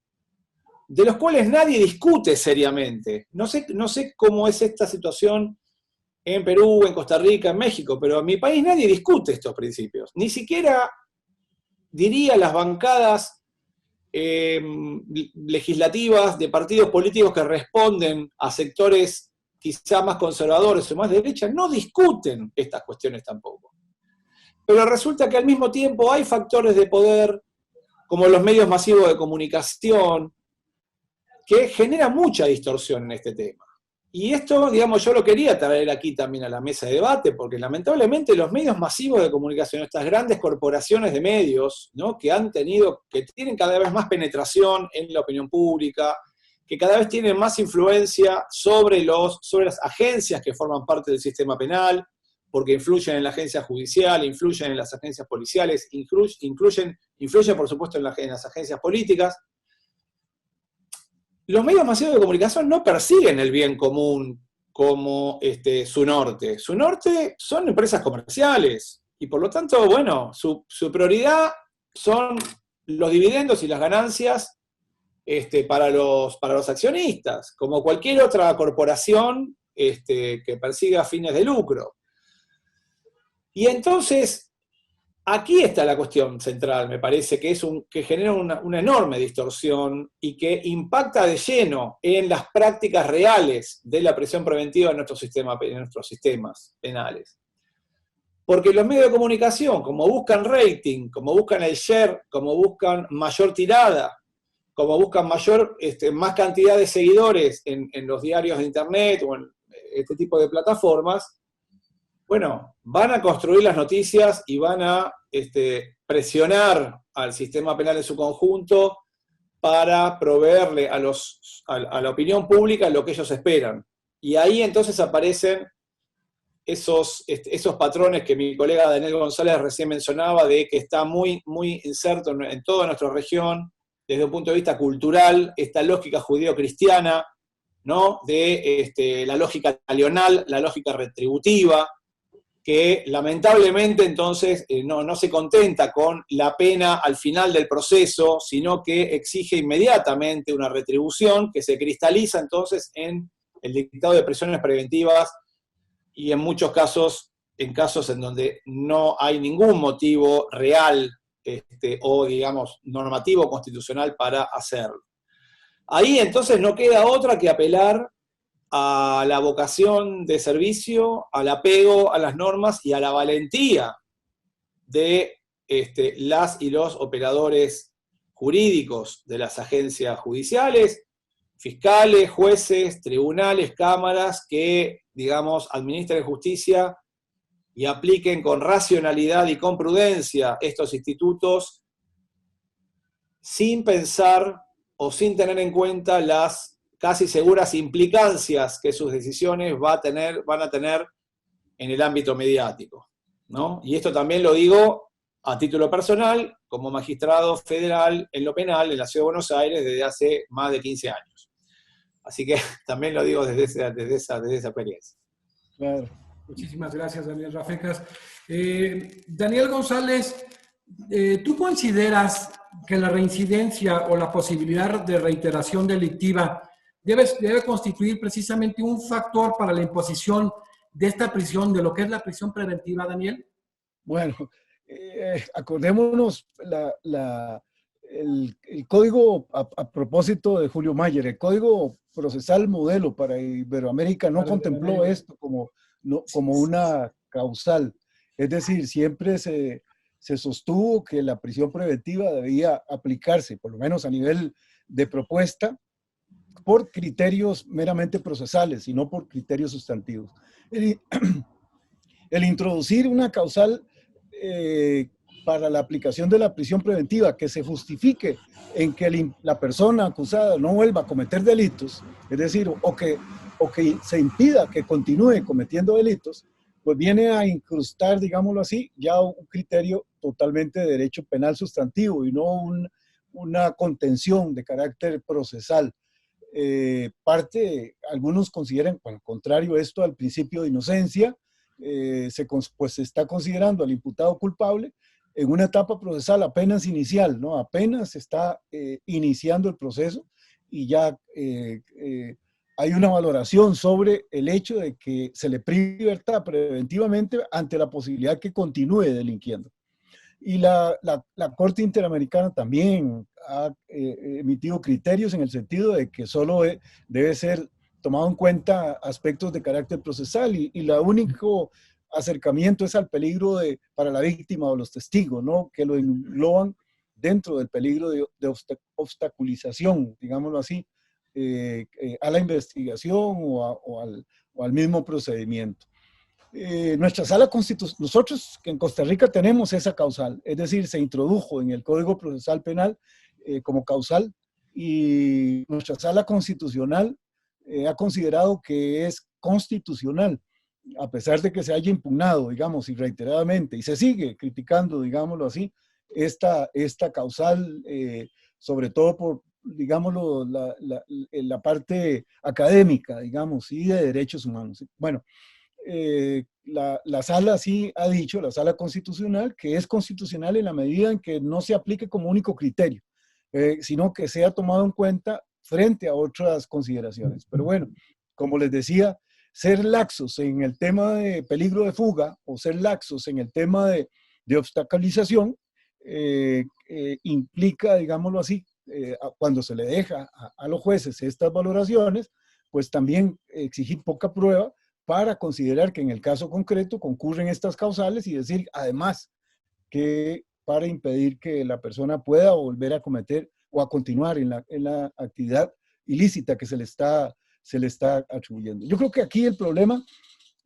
de los cuales nadie discute seriamente, no sé cómo es esta situación en Perú, en Costa Rica, en México, pero en mi país nadie discute estos principios. Ni siquiera, diría, las bancadas legislativas de partidos políticos que responden a sectores quizá más conservadores o más de derecha, no discuten estas cuestiones tampoco. Pero resulta que al mismo tiempo hay factores de poder, como los medios masivos de comunicación, que generan mucha distorsión en este tema. Y esto, digamos, yo lo quería traer aquí también a la mesa de debate, porque lamentablemente los medios masivos de comunicación, estas grandes corporaciones de medios, ¿no?, que tienen cada vez más penetración en la opinión pública, que cada vez tienen más influencia sobre las agencias que forman parte del sistema penal, porque influyen en la agencia judicial, influyen en las agencias policiales, influyen por supuesto en las agencias políticas. Los medios masivos de comunicación no persiguen el bien común como su norte. Su norte son empresas comerciales y por lo tanto, bueno, su prioridad son los dividendos y las ganancias para los accionistas, como cualquier otra corporación que persiga fines de lucro. Y entonces, aquí está la cuestión central, me parece, que genera una enorme distorsión y que impacta de lleno en las prácticas reales de la prisión preventiva en nuestros sistemas penales. Porque los medios de comunicación, como buscan rating, como buscan el share, como buscan mayor tirada, como buscan más cantidad de seguidores en los diarios de internet o este tipo de plataformas, bueno, van a construir las noticias y van a presionar al sistema penal en su conjunto para proveerle a la opinión pública lo que ellos esperan. Y ahí entonces aparecen esos patrones que mi colega Daniel González recién mencionaba, de que está muy, muy inserto en toda nuestra región, desde un punto de vista cultural, esta lógica judío-cristiana, ¿no? De la lógica talional, la lógica retributiva, que lamentablemente entonces no se contenta con la pena al final del proceso, sino que exige inmediatamente una retribución que se cristaliza entonces en el dictado de prisiones preventivas y en muchos casos, en casos en donde no hay ningún motivo real o, digamos, normativo constitucional para hacerlo. Ahí entonces no queda otra que apelar a la vocación de servicio, al apego a las normas y a la valentía de las y los operadores jurídicos de las agencias judiciales, fiscales, jueces, tribunales, cámaras, que, digamos, administren justicia y apliquen con racionalidad y con prudencia estos institutos sin pensar o sin tener en cuenta las casi seguras implicancias que sus decisiones van a tener en el ámbito mediático, ¿no? Y esto también lo digo a título personal, como magistrado federal en lo penal en la Ciudad de Buenos Aires desde hace más de 15 años. Así que también lo digo desde esa experiencia.
Claro.
Muchísimas gracias, Daniel Rafecas. Daniel González, ¿tú consideras que la reincidencia o la posibilidad de reiteración delictiva debe constituir precisamente un factor para la imposición de esta prisión, de lo que es la prisión preventiva, Daniel?
Bueno, acordémonos el código, a propósito de Julio Mayer, el código procesal modelo para Iberoamérica no contempló esto como una causal. Es decir, siempre se sostuvo que la prisión preventiva debía aplicarse, por lo menos a nivel de propuesta, por criterios meramente procesales y no por criterios sustantivos. El introducir una causal para la aplicación de la prisión preventiva que se justifique en que la persona acusada no vuelva a cometer delitos, es decir, o que se impida que continúe cometiendo delitos, pues viene a incrustar, digámoslo así, ya un criterio totalmente de derecho penal sustantivo y no una contención de carácter procesal. Algunos consideran, al contrario, esto al principio de inocencia, pues se está considerando al imputado culpable en una etapa procesal apenas inicial, ¿no? Apenas se está iniciando el proceso y ya hay una valoración sobre el hecho de que se le prive libertad preventivamente ante la posibilidad que continúe delinquiendo. Y la Corte Interamericana también ha emitido criterios en el sentido de que solo debe ser tomado en cuenta aspectos de carácter procesal y el único acercamiento es al peligro para la víctima o los testigos, ¿no? Que lo engloban dentro del peligro de obstaculización, digámoslo así, a la investigación o al mismo procedimiento. Nuestra sala constitucional, nosotros en Costa Rica tenemos esa causal, es decir, se introdujo en el Código Procesal Penal como causal y nuestra sala constitucional ha considerado que es constitucional, a pesar de que se haya impugnado, digamos, y reiteradamente, y se sigue criticando, digámoslo así, esta causal, sobre todo por, digámoslo, la parte académica, digamos, y de derechos humanos. Bueno, la sala sí ha dicho, la sala constitucional, que es constitucional en la medida en que no se aplique como único criterio, sino que sea tomado en cuenta frente a otras consideraciones. Pero bueno, como les decía, ser laxos en el tema de peligro de fuga o ser laxos en el tema de obstaculización implica, digámoslo así, cuando se le deja a los jueces estas valoraciones, pues también exigir poca prueba para considerar que en el caso concreto concurren estas causales y decir, además, que para impedir que la persona pueda volver a cometer o a continuar en la actividad ilícita que se le está se le está atribuyendo. Yo creo que aquí el problema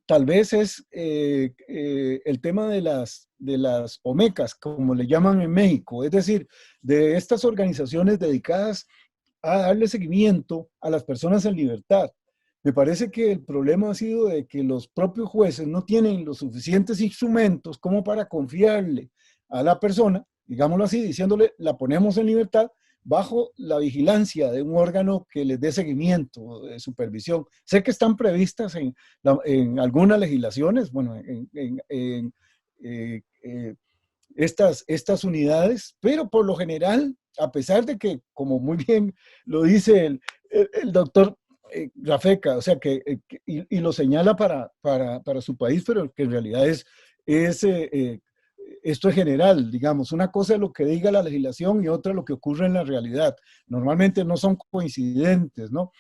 tal vez es el tema de las OMECAS, como le llaman en México, es decir, de estas organizaciones dedicadas a darle seguimiento a las personas en libertad. Me parece que el problema ha sido de que los propios jueces no tienen los suficientes instrumentos como para confiarle a la persona, digámoslo así, diciéndole, la ponemos en libertad bajo la vigilancia de un órgano que les dé seguimiento, de supervisión. Sé que están previstas en algunas legislaciones, bueno, estas unidades, pero por lo general, a pesar de que, como muy bien lo dice el doctor Rafecka, o sea, y lo señala para su país, pero que en realidad esto es general, digamos. Una cosa es lo que diga la legislación y otra lo que ocurre en la realidad. Normalmente no son coincidentes, ¿no?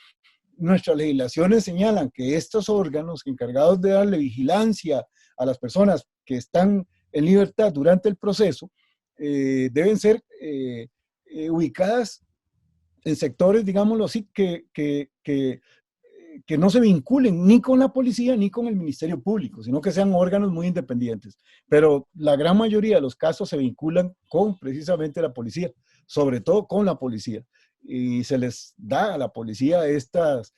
Nuestras legislaciones señalan que estos órganos encargados de darle vigilancia a las personas que están en libertad durante el proceso deben ser ubicadas en sectores, digámoslo así, que no se vinculen ni con la policía ni con el Ministerio Público, sino que sean órganos muy independientes. Pero la gran mayoría de los casos se vinculan con precisamente la policía, sobre todo con la policía. Y se les da a la policía estas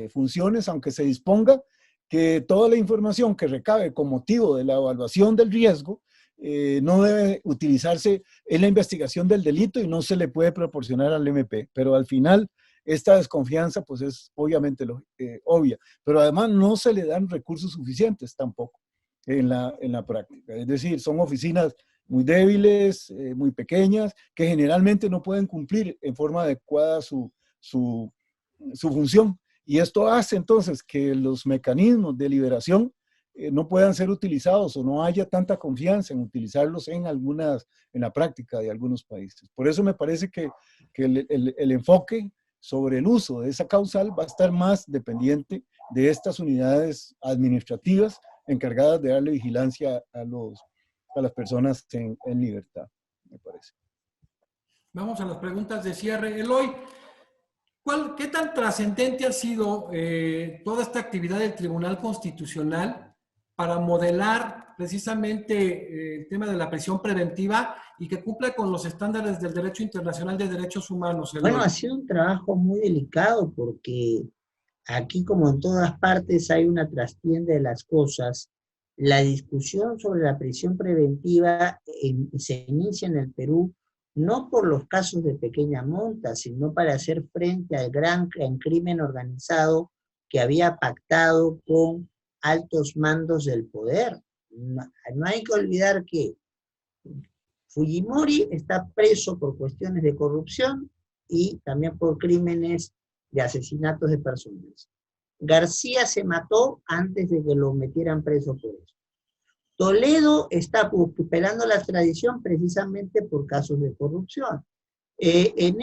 funciones, aunque se disponga que toda la información que recabe con motivo de la evaluación del riesgo no debe utilizarse en la investigación del delito y no se le puede proporcionar al MP. Pero al final, esta desconfianza pues es obviamente obvia. Pero además no se le dan recursos suficientes tampoco en la práctica. Es decir, son oficinas muy débiles, muy pequeñas, que generalmente no pueden cumplir en forma adecuada su función. Y esto hace entonces que los mecanismos de liberación no puedan ser utilizados o no haya tanta confianza en utilizarlos en la práctica de algunos países. Por eso me parece que el enfoque sobre el uso de esa causal va a estar más dependiente de estas unidades administrativas encargadas de darle vigilancia a las personas en libertad, me parece.
Vamos a las preguntas de cierre. Eloy, ¿qué tan trascendente ha sido toda esta actividad del Tribunal Constitucional para modelar precisamente el tema de la prisión preventiva y que cumpla con los estándares del derecho internacional de derechos humanos? Eloy.
Bueno, ha sido un trabajo muy delicado porque aquí, como en todas partes, hay una trastienda de las cosas. La discusión sobre la prisión preventiva se inicia en el Perú no por los casos de pequeña monta, sino para hacer frente al gran crimen organizado que había pactado con altos mandos del poder. No hay que olvidar que Fujimori está preso por cuestiones de corrupción y también por crímenes de asesinatos de personas. García se mató antes de que lo metieran preso por eso. Toledo está superando la extradición precisamente por casos de corrupción. El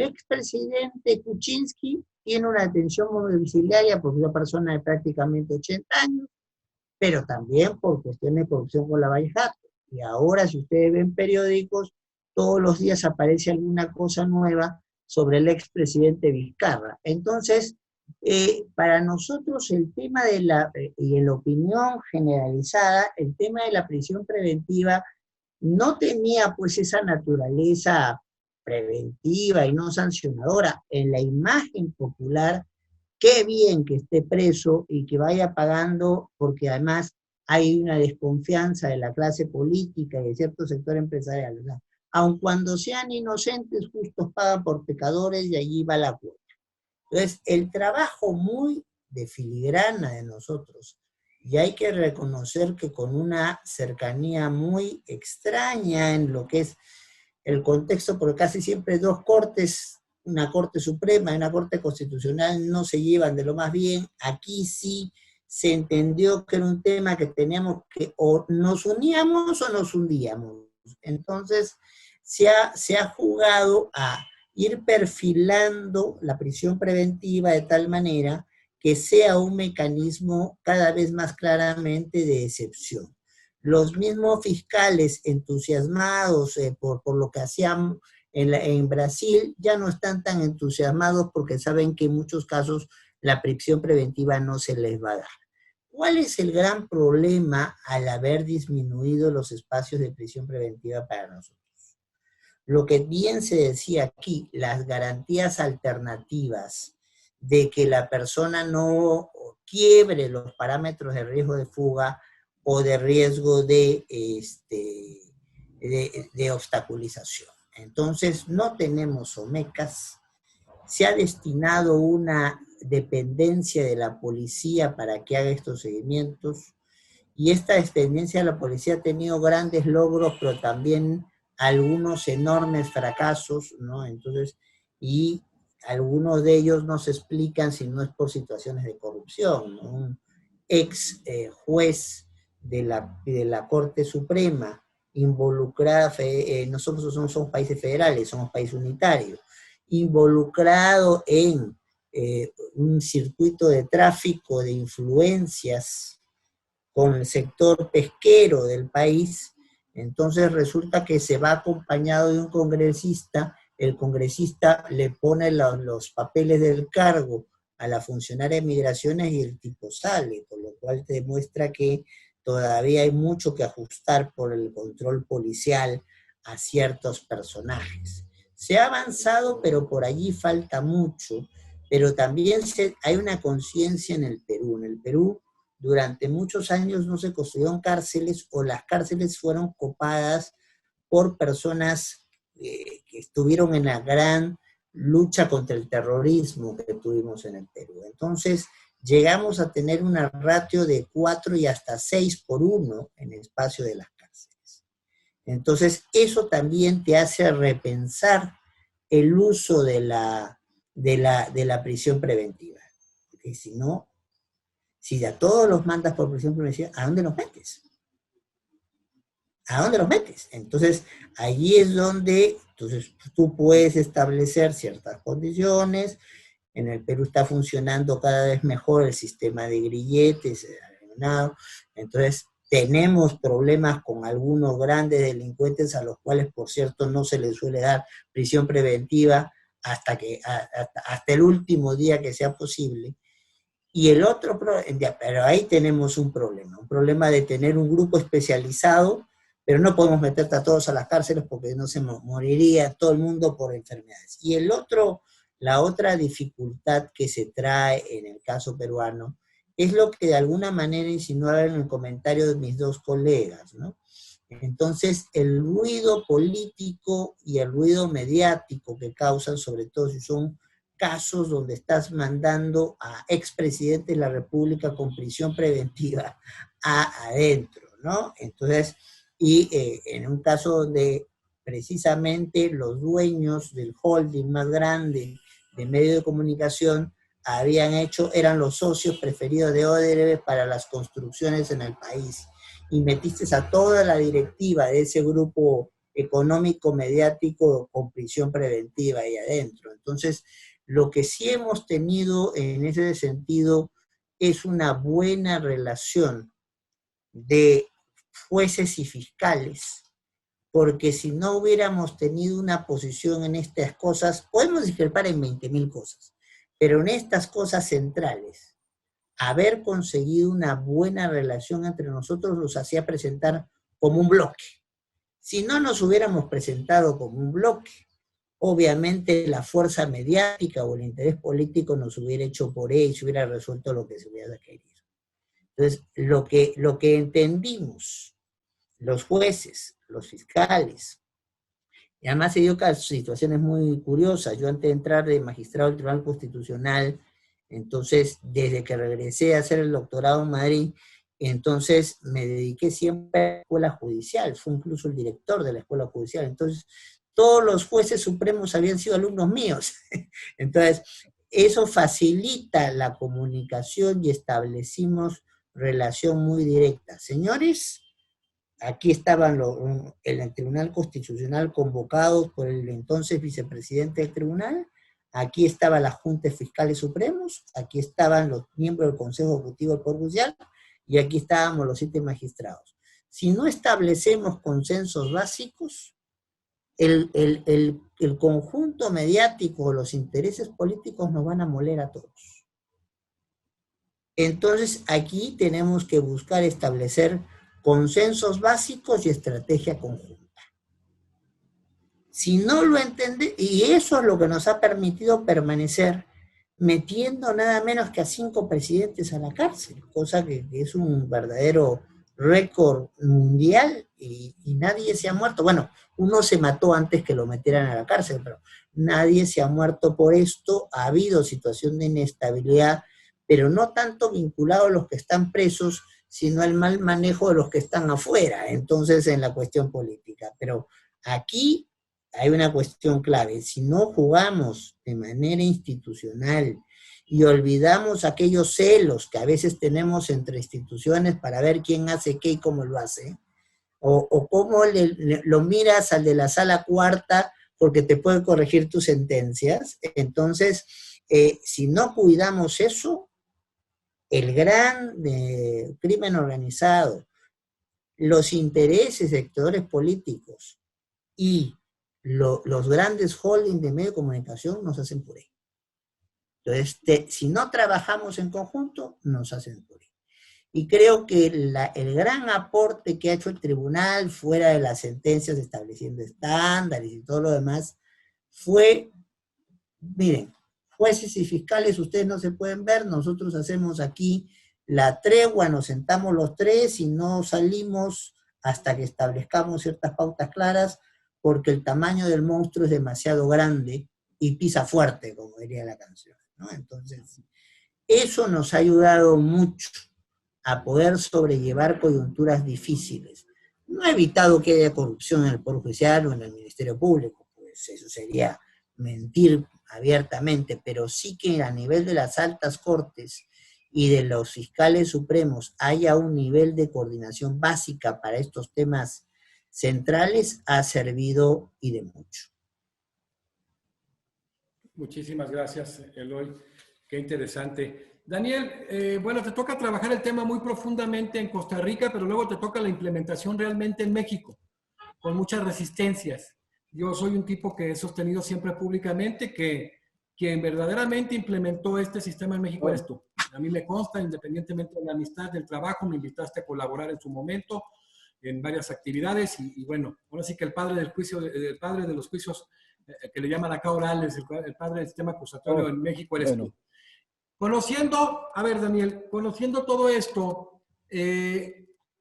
expresidente Kuczynski tiene una detención domiciliaria porque es una persona de prácticamente 80 años, pero también por cuestiones de corrupción con la Valle Jato. Y ahora, si ustedes ven periódicos, todos los días aparece alguna cosa nueva sobre el expresidente Vizcarra. Entonces, para nosotros el tema y en la opinión generalizada, el tema de la prisión preventiva no tenía pues esa naturaleza preventiva y no sancionadora. En la imagen popular, qué bien que esté preso y que vaya pagando, porque además hay una desconfianza de la clase política y de cierto sector empresarial, ¿verdad? Aun cuando sean inocentes, justos pagan por pecadores y allí va la cuota. Entonces, el trabajo muy de filigrana de nosotros, y hay que reconocer que con una cercanía muy extraña en lo que es el contexto, porque casi siempre dos cortes, una Corte Suprema y una Corte Constitucional, no se llevan de lo más bien. Aquí sí se entendió que era un tema que teníamos que o nos uníamos o nos hundíamos. Entonces, se ha jugado a ir perfilando la prisión preventiva de tal manera que sea un mecanismo cada vez más claramente de excepción. Los mismos fiscales entusiasmados por lo que hacían En Brasil ya no están tan entusiasmados porque saben que en muchos casos la prisión preventiva no se les va a dar. ¿Cuál es el gran problema al haber disminuido los espacios de prisión preventiva para nosotros? Lo que bien se decía aquí, las garantías alternativas de que la persona no quiebre los parámetros de riesgo de fuga o de riesgo de obstaculización. Entonces, no tenemos OMECAS, se ha destinado una dependencia de la policía para que haga estos seguimientos, y esta dependencia de la policía ha tenido grandes logros, pero también algunos enormes fracasos, ¿no? Entonces, y algunos de ellos no se explican si no es por situaciones de corrupción, ¿no? Un ex juez de la Corte Suprema involucrada, nosotros no somos países federales, somos país unitario, involucrado en un circuito de tráfico de influencias con el sector pesquero del país. Entonces resulta que se va acompañado de un congresista, el congresista le pone los papeles del cargo a la funcionaria de migraciones y el tipo sale, con lo cual te demuestra que todavía hay mucho que ajustar por el control policial a ciertos personajes. Se ha avanzado, pero por allí falta mucho, pero también hay una conciencia en el Perú. En el Perú, durante muchos años no se construyeron cárceles, o las cárceles fueron copadas por personas que estuvieron en la gran lucha contra el terrorismo que tuvimos en el Perú. Entonces, llegamos a tener una ratio de 4 y hasta 6:1 en el espacio de las cárceles. Entonces, eso también te hace repensar el uso de la prisión preventiva. Porque si no, si a todos los mandas por prisión preventiva, ¿a dónde los metes? ¿A dónde los metes? Entonces, allí es donde tú puedes establecer ciertas condiciones. En el Perú está funcionando cada vez mejor el sistema de grilletes, entonces tenemos problemas con algunos grandes delincuentes a los cuales, por cierto, no se les suele dar prisión preventiva hasta el último día que sea posible. Y el otro, pero ahí tenemos un problema de tener un grupo especializado, pero no podemos meter a todos a las cárceles porque no se moriría todo el mundo por enfermedades. Y la otra dificultad que se trae en el caso peruano es lo que de alguna manera insinuaron en el comentario de mis dos colegas, ¿no? Entonces, el ruido político y el ruido mediático que causan, sobre todo si son casos donde estás mandando a expresidentes de la República con prisión preventiva adentro, ¿no? Entonces, en un caso donde precisamente los dueños del holding más grande de medios de comunicación eran los socios preferidos de Odebrecht para las construcciones en el país, y metiste a toda la directiva de ese grupo económico mediático con prisión preventiva ahí adentro. Entonces, lo que sí hemos tenido en ese sentido es una buena relación de jueces y fiscales, porque si no hubiéramos tenido una posición en estas cosas, podemos discrepar en 20.000 cosas, pero en estas cosas centrales, haber conseguido una buena relación entre nosotros los hacía presentar como un bloque. Si no nos hubiéramos presentado como un bloque, obviamente la fuerza mediática o el interés político nos hubiera hecho por ahí y se hubiera resuelto lo que se hubiera querido. Entonces, lo que entendimos los jueces, los fiscales, y además se dio situaciones muy curiosas. Yo antes de entrar de magistrado del Tribunal Constitucional, entonces desde que regresé a hacer el doctorado en Madrid, entonces me dediqué siempre a la escuela judicial, fui incluso el director de la escuela judicial, entonces todos los jueces supremos habían sido alumnos míos. Entonces, eso facilita la comunicación y establecimos relación muy directa. Señores, aquí estaban el Tribunal Constitucional convocados por el entonces vicepresidente del tribunal, aquí estaba la Junta de Fiscales Supremos, aquí estaban los miembros del Consejo Ejecutivo del Poder Judicial, y aquí estábamos los 7 magistrados. Si no establecemos consensos básicos, el el conjunto mediático, los intereses políticos nos van a moler a todos. Entonces, aquí tenemos que buscar establecer consensos básicos y estrategia conjunta. Si no lo entendemos, y eso es lo que nos ha permitido permanecer metiendo nada menos que a 5 presidentes a la cárcel, cosa que es un verdadero récord mundial y nadie se ha muerto. Bueno, uno se mató antes que lo metieran a la cárcel, pero nadie se ha muerto por esto. Ha habido situación de inestabilidad, pero no tanto vinculado a los que están presos, sino al mal manejo de los que están afuera, entonces en la cuestión política. Pero aquí hay una cuestión clave: si no jugamos de manera institucional y olvidamos aquellos celos que a veces tenemos entre instituciones para ver quién hace qué y cómo lo hace, o cómo lo miras al de la sala cuarta porque te puede corregir tus sentencias, entonces, si no cuidamos eso, el gran crimen organizado, los intereses de sectores políticos y los grandes holdings de medios de comunicación nos hacen puré. Entonces, si no trabajamos en conjunto, nos hacen puré. Y creo que el gran aporte que ha hecho el tribunal, fuera de las sentencias estableciendo estándares y todo lo demás, fue, miren, jueces y fiscales, ustedes no se pueden ver, nosotros hacemos aquí la tregua, nos sentamos los tres y no salimos hasta que establezcamos ciertas pautas claras, porque el tamaño del monstruo es demasiado grande y pisa fuerte, como diría la canción, ¿no? Entonces, eso nos ha ayudado mucho a poder sobrellevar coyunturas difíciles. No ha evitado que haya corrupción en el Poder Judicial o en el Ministerio Público, pues eso sería mentir abiertamente, pero sí que a nivel de las altas cortes y de los fiscales supremos haya un nivel de coordinación básica para estos temas centrales, ha servido y de mucho.
Muchísimas gracias, Eloy. Qué interesante. Daniel, bueno, te toca trabajar el tema muy profundamente en Costa Rica, pero luego te toca la implementación realmente en México, con muchas resistencias. Yo soy un tipo que he sostenido siempre públicamente que quien verdaderamente implementó este sistema en México eres tú. A mí me consta, independientemente de la amistad, del trabajo, me invitaste a colaborar en su momento en varias actividades y bueno, ahora sí que el padre del juicio, el padre de los juicios que le llaman acá orales, el padre del sistema acusatorio en México eres tú. Conociendo, a ver Daniel, conociendo todo esto,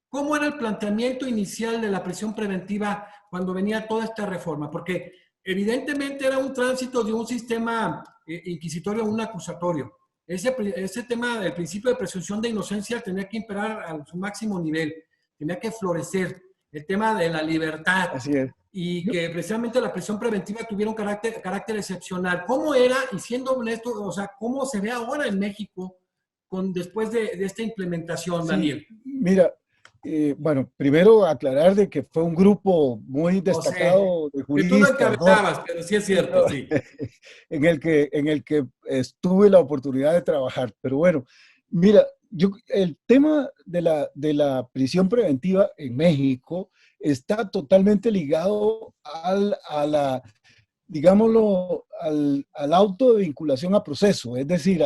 ¿cómo era el planteamiento inicial de la prisión preventiva cuando venía toda esta reforma? Porque evidentemente era un tránsito de un sistema inquisitorio a un acusatorio. Ese tema del principio de presunción de inocencia tenía que imperar a su máximo nivel, tenía que florecer. El tema de la libertad.
Así es.
Y que precisamente la prisión preventiva tuviera un carácter excepcional. ¿Cómo era, y siendo honesto, o sea, cómo se ve ahora en México después de esta implementación, Daniel?
Sí, mira, bueno, primero aclarar de que fue un grupo muy destacado de juristas.
Que tú lo encabezabas, ¿no? Pero sí es cierto, sí.
en el que tuve la oportunidad de trabajar. Pero bueno, mira, el tema de la prisión preventiva en México está totalmente ligado digámoslo, al auto de vinculación a proceso, es decir,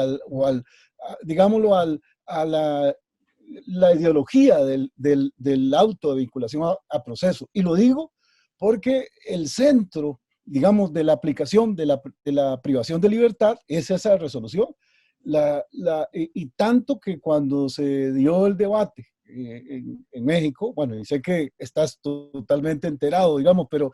digámoslo, a la ideología del auto de vinculación a proceso. Y lo digo porque el centro, digamos, de la aplicación de la privación de libertad es esa resolución. Y tanto que cuando se dio el debate en México, bueno, y sé que estás totalmente enterado, digamos, pero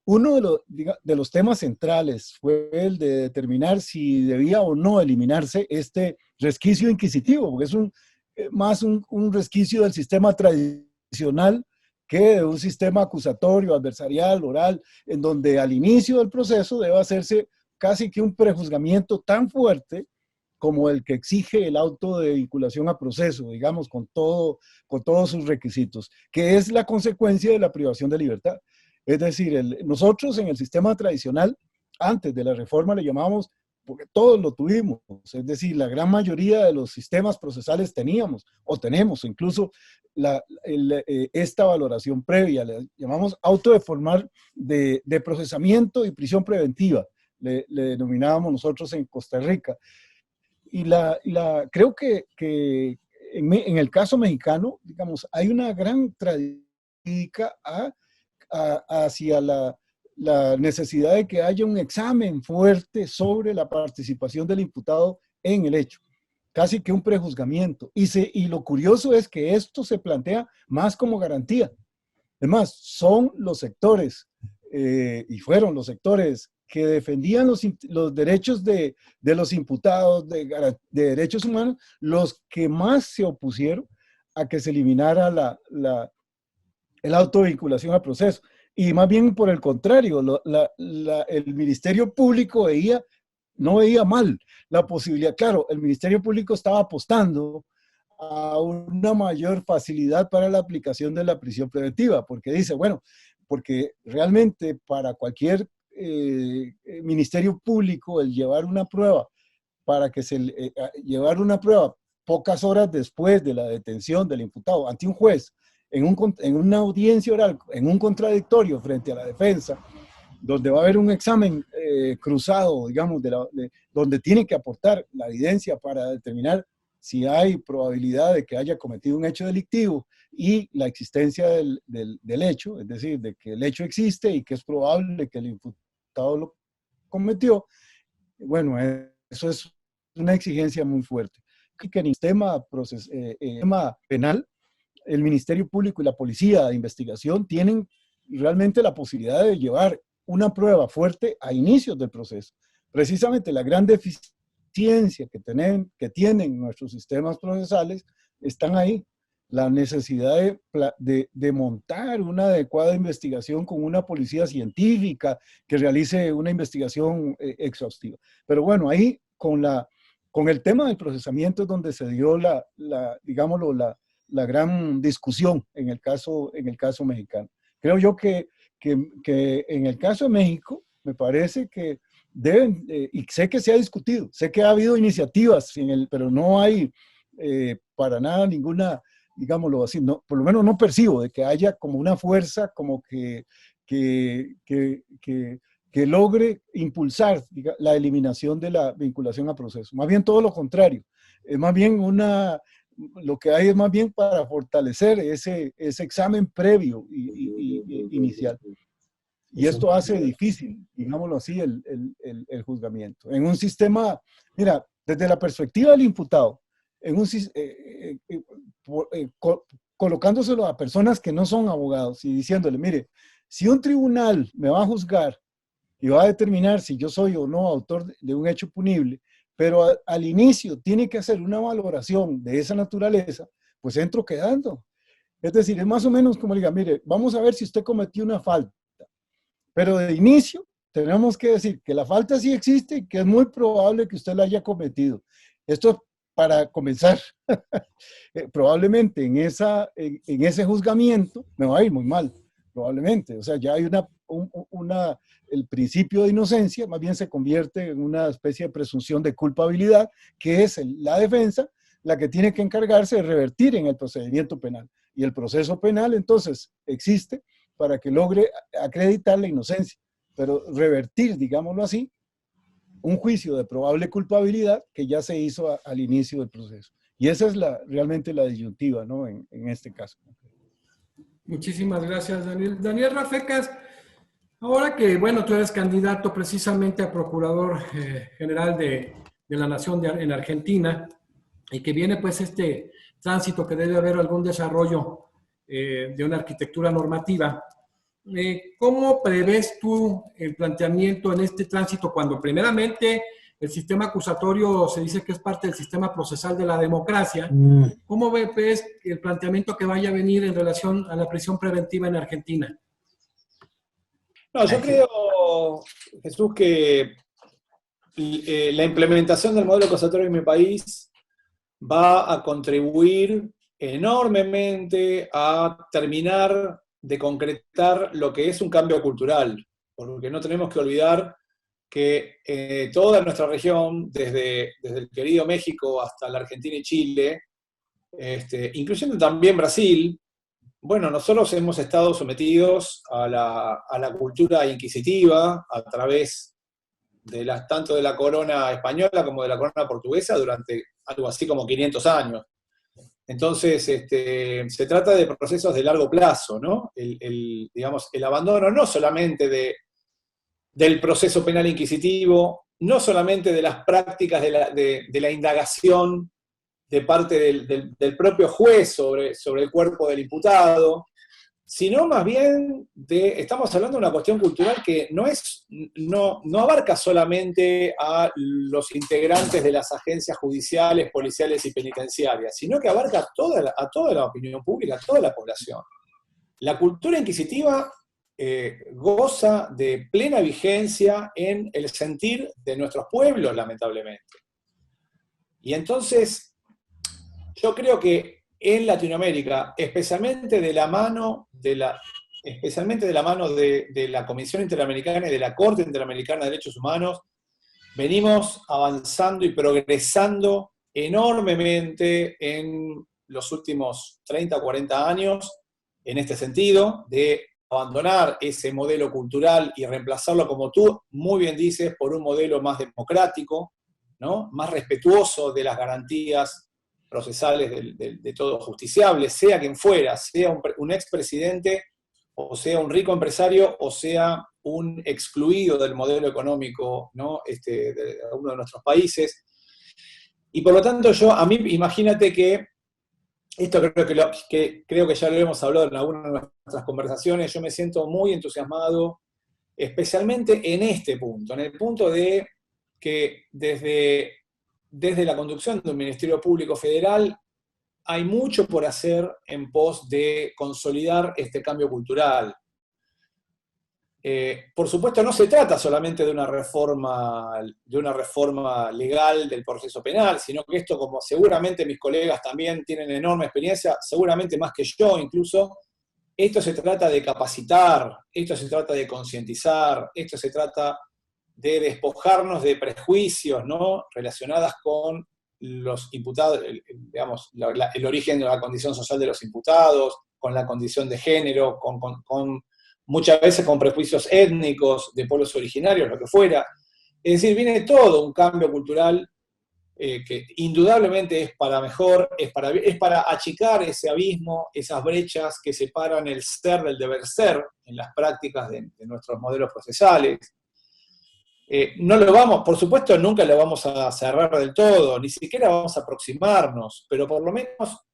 uno de los temas centrales fue el de determinar si debía o no eliminarse este resquicio inquisitivo, porque es más un resquicio del sistema tradicional que de un sistema acusatorio, adversarial, oral, en donde al inicio del proceso debe hacerse casi que un prejuzgamiento tan fuerte como el que exige el auto de vinculación a proceso, digamos, con todos sus requisitos, que es la consecuencia de la privación de libertad. Es decir, nosotros en el sistema tradicional, antes de la reforma le llamábamos porque todos lo tuvimos, es decir, la gran mayoría de los sistemas procesales teníamos, o tenemos, incluso esta valoración previa, le llamamos auto de procesamiento y prisión preventiva, le denominábamos nosotros en Costa Rica. Y creo que en el caso mexicano, digamos, hay una gran tradición hacia la necesidad de que haya un examen fuerte sobre la participación del imputado en el hecho, casi que un prejuzgamiento. Y lo curioso es que esto se plantea más como garantía. Es más, son los sectores, y fueron los sectores que defendían los derechos de los imputados, de derechos humanos, los que más se opusieron a que se eliminara el auto de vinculación a proceso. Y más bien por el contrario, el Ministerio Público no veía mal la posibilidad. Claro, el Ministerio Público estaba apostando a una mayor facilidad para la aplicación de la prisión preventiva, porque dice, bueno, porque realmente para cualquier Ministerio Público el llevar una prueba, llevar una prueba pocas horas después de la detención del imputado ante un juez, en una audiencia oral, en un contradictorio frente a la defensa, donde va a haber un examen cruzado, digamos, donde tiene que aportar la evidencia para determinar si hay probabilidad de que haya cometido un hecho delictivo y la existencia del hecho, es decir, de que el hecho existe y que es probable que el imputado lo cometió. Bueno, eso es una exigencia muy fuerte. Que en el sistema penal, el Ministerio Público y la Policía de Investigación tienen realmente la posibilidad de llevar una prueba fuerte a inicios del proceso. Precisamente la gran deficiencia que tienen nuestros sistemas procesales están ahí. La necesidad de montar una adecuada investigación con una policía científica que realice una investigación exhaustiva. Pero bueno, ahí con el tema del procesamiento es donde se dio digámoslo, la gran discusión en el caso mexicano. Creo yo que en el caso de México, me parece que deben, y sé que se ha discutido, sé que ha habido iniciativas, pero no hay para nada ninguna, digámoslo así, no, por lo menos no percibo de que haya como una fuerza como que logre impulsar la eliminación de la vinculación a proceso. Más bien todo lo contrario, es más bien lo que hay es más bien para fortalecer ese examen previo y inicial. Y esto hace difícil, digámoslo así, el juzgamiento. En un sistema, mira, desde la perspectiva del imputado, colocándoselo a personas que no son abogados y diciéndole, mire, si un tribunal me va a juzgar y va a determinar si yo soy o no autor de un hecho punible, pero al inicio tiene que hacer una valoración de esa naturaleza, pues entro quedando. Es decir, es más o menos como diga, mire, vamos a ver si usted cometió una falta, pero de inicio tenemos que decir que la falta sí existe y que es muy probable que usted la haya cometido. Esto es para comenzar. Probablemente en ese juzgamiento me va a ir muy mal, probablemente. O sea, ya hay el principio de inocencia, más bien se convierte en una especie de presunción de culpabilidad, que es la defensa la que tiene que encargarse de revertir en el procedimiento penal. Y el proceso penal, entonces, existe para que logre acreditar la inocencia, pero revertir, digámoslo así, un juicio de probable culpabilidad que ya se hizo al inicio del proceso. Y esa es realmente la disyuntiva, ¿no? En este caso.
Muchísimas gracias, Daniel. Daniel Rafecas, ahora que, bueno, tú eres candidato precisamente a Procurador General de la Nación en Argentina, y que viene pues este tránsito que debe haber algún desarrollo de una arquitectura normativa, ¿cómo prevés tú el planteamiento en este tránsito cuando primeramente el sistema acusatorio se dice que es parte del sistema procesal de la democracia? ¿Cómo ves el planteamiento que vaya a venir en relación a la prisión preventiva en Argentina?
No, yo creo, Jesús, que la implementación del modelo acusatorio en mi país va a contribuir enormemente a terminar de concretar lo que es un cambio cultural, porque no tenemos que olvidar que toda nuestra región, desde el querido México hasta la Argentina y Chile, incluyendo también Brasil, bueno, nosotros hemos estado sometidos a la cultura inquisitiva a través de tanto de la corona española como de la corona portuguesa durante algo así como 500 años. Entonces, se trata de procesos de largo plazo, ¿no? Digamos, el abandono no solamente del proceso penal inquisitivo, no solamente de las prácticas de la indagación de parte del propio juez sobre el cuerpo del imputado, sino más bien estamos hablando de una cuestión cultural que no abarca solamente a los integrantes de las agencias judiciales, policiales y penitenciarias, sino que abarca a toda la opinión pública, a toda la población. La cultura inquisitiva goza de plena vigencia en el sentir de nuestros pueblos, lamentablemente. Y entonces, yo creo que en Latinoamérica, especialmente de la mano de la Comisión Interamericana y de la Corte Interamericana de Derechos Humanos, venimos avanzando y progresando enormemente en los últimos 30 o 40 años en este sentido, de abandonar ese modelo cultural y reemplazarlo, como tú muy bien dices, por un modelo más democrático, ¿no? Más respetuoso de las garantías procesales de todo justiciable, sea quien fuera, sea un expresidente, o sea un rico empresario, o sea un excluido del modelo económico, ¿no? De uno de nuestros países. Y por lo tanto, a mí, imagínate que, esto creo que ya lo hemos hablado en alguna de nuestras conversaciones, yo me siento muy entusiasmado, especialmente en este punto, en el punto de que desde la conducción de un Ministerio Público Federal hay mucho por hacer en pos de consolidar este cambio cultural. Por supuesto, no se trata solamente de una reforma legal del proceso penal, sino que esto, como seguramente mis colegas también tienen enorme experiencia, seguramente más que yo incluso, esto se trata de capacitar, esto se trata de concientizar, esto se trata de despojarnos de prejuicios, ¿no? Relacionadas con los imputados, digamos, el origen de la condición social de los imputados, con la condición de género, muchas veces con prejuicios étnicos, de pueblos originarios, lo que fuera. Es decir, viene todo un cambio cultural que indudablemente es para mejor, es para achicar ese abismo, esas brechas que separan el ser del deber ser en las prácticas de nuestros modelos procesales. Por supuesto, nunca lo vamos a cerrar del todo, ni siquiera vamos a aproximarnos, pero por lo menos,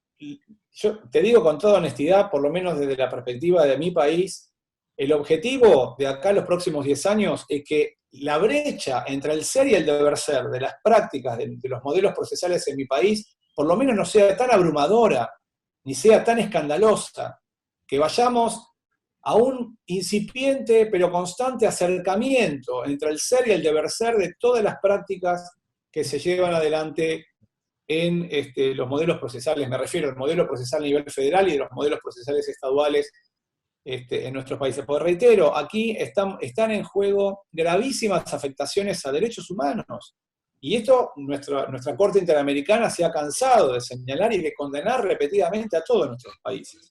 yo te digo con toda honestidad, por lo menos desde la perspectiva de mi país, el objetivo de acá a los próximos 10 años es que la brecha entre el ser y el deber ser de las prácticas de los modelos procesales en mi país, por lo menos no sea tan abrumadora, ni sea tan escandalosa, que vayamos a un incipiente pero constante acercamiento entre el ser y el deber ser de todas las prácticas que se llevan adelante en los modelos procesales. Me refiero al modelo procesal a nivel federal y de los modelos procesales estaduales en nuestros países. Porque reitero, aquí están en juego gravísimas afectaciones a derechos humanos. Y esto nuestra Corte Interamericana se ha cansado de señalar y de condenar repetidamente a todos nuestros países.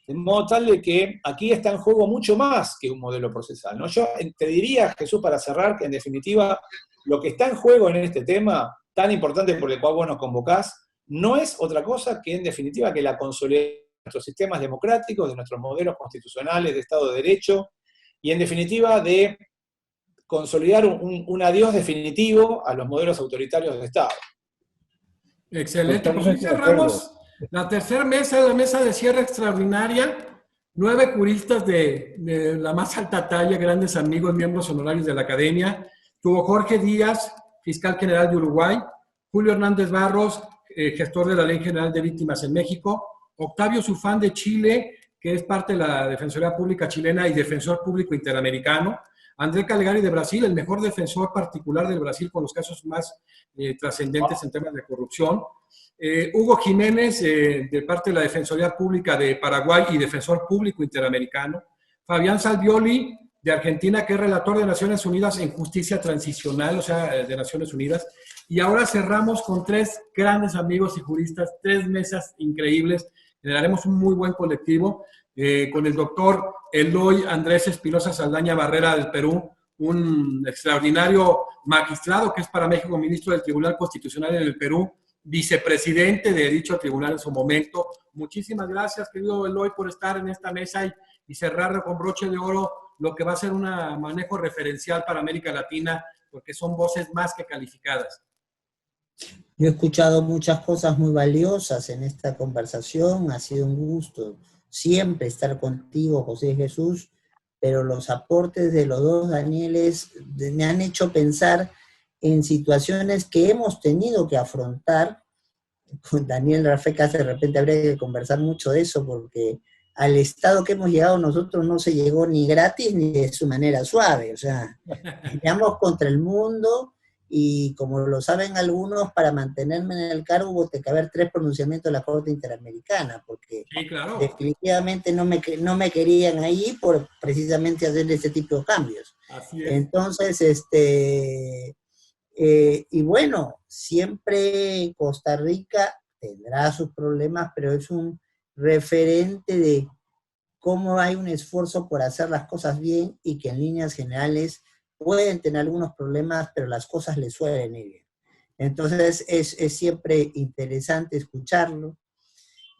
De modo tal de que aquí está en juego mucho más que un modelo procesal, ¿no? Yo te diría, Jesús, para cerrar, que en definitiva lo que está en juego en este tema tan importante por el cual vos nos convocás, no es otra cosa que en definitiva que la consolidación de nuestros sistemas democráticos, de nuestros modelos constitucionales de Estado de Derecho, y en definitiva de consolidar un adiós definitivo a los modelos autoritarios de Estado.
Excelente, pues hoy cerramos la tercera mesa, la mesa de cierre extraordinaria, 9 juristas de la más alta talla, grandes amigos, miembros honorarios de la Academia. Tuvo Jorge Díaz, fiscal general de Uruguay, Julio Hernández Barros, gestor de la Ley General de Víctimas en México, Octavio Zufán de Chile, que es parte de la Defensoría Pública chilena y defensor público interamericano, André Calegari de Brasil, el mejor defensor particular del Brasil con los casos más trascendentes en temas de corrupción, Hugo Jiménez, de parte de la Defensoría Pública de Paraguay y defensor público interamericano, Fabián Salvioli, de Argentina, que es relator de Naciones Unidas en Justicia Transicional, o sea, de Naciones Unidas. Y ahora cerramos con 3 grandes amigos y juristas, 3 mesas increíbles. Generaremos un muy buen colectivo con el doctor Eloy Andrés Espinosa Saldaña Barrera del Perú, un extraordinario magistrado que es para México ministro del Tribunal Constitucional en el Perú, vicepresidente de dicho tribunal en su momento. Muchísimas gracias, querido Eloy, por estar en esta mesa y cerrar con broche de oro lo que va a ser un manejo referencial para América Latina, porque son voces más que calificadas.
Yo he escuchado muchas cosas muy valiosas en esta conversación, ha sido un gusto siempre estar contigo, José Jesús, pero los aportes de los dos Danieles me han hecho pensar en situaciones que hemos tenido que afrontar. Con Daniel Rafecas de repente habría que conversar mucho de eso, porque al estado que hemos llegado nosotros no se llegó ni gratis ni de su manera suave, o sea, peleamos contra el mundo y como lo saben algunos, para mantenerme en el cargo hubo que haber 3 pronunciamientos de la Corte Interamericana, porque
sí, claro,
definitivamente no me querían ahí por precisamente hacer ese tipo de cambios.
Así es.
Entonces, y bueno, siempre Costa Rica tendrá sus problemas, pero es un referente de cómo hay un esfuerzo por hacer las cosas bien y que en líneas generales pueden tener algunos problemas, pero las cosas les suelen ir bien. Entonces es siempre interesante escucharlo.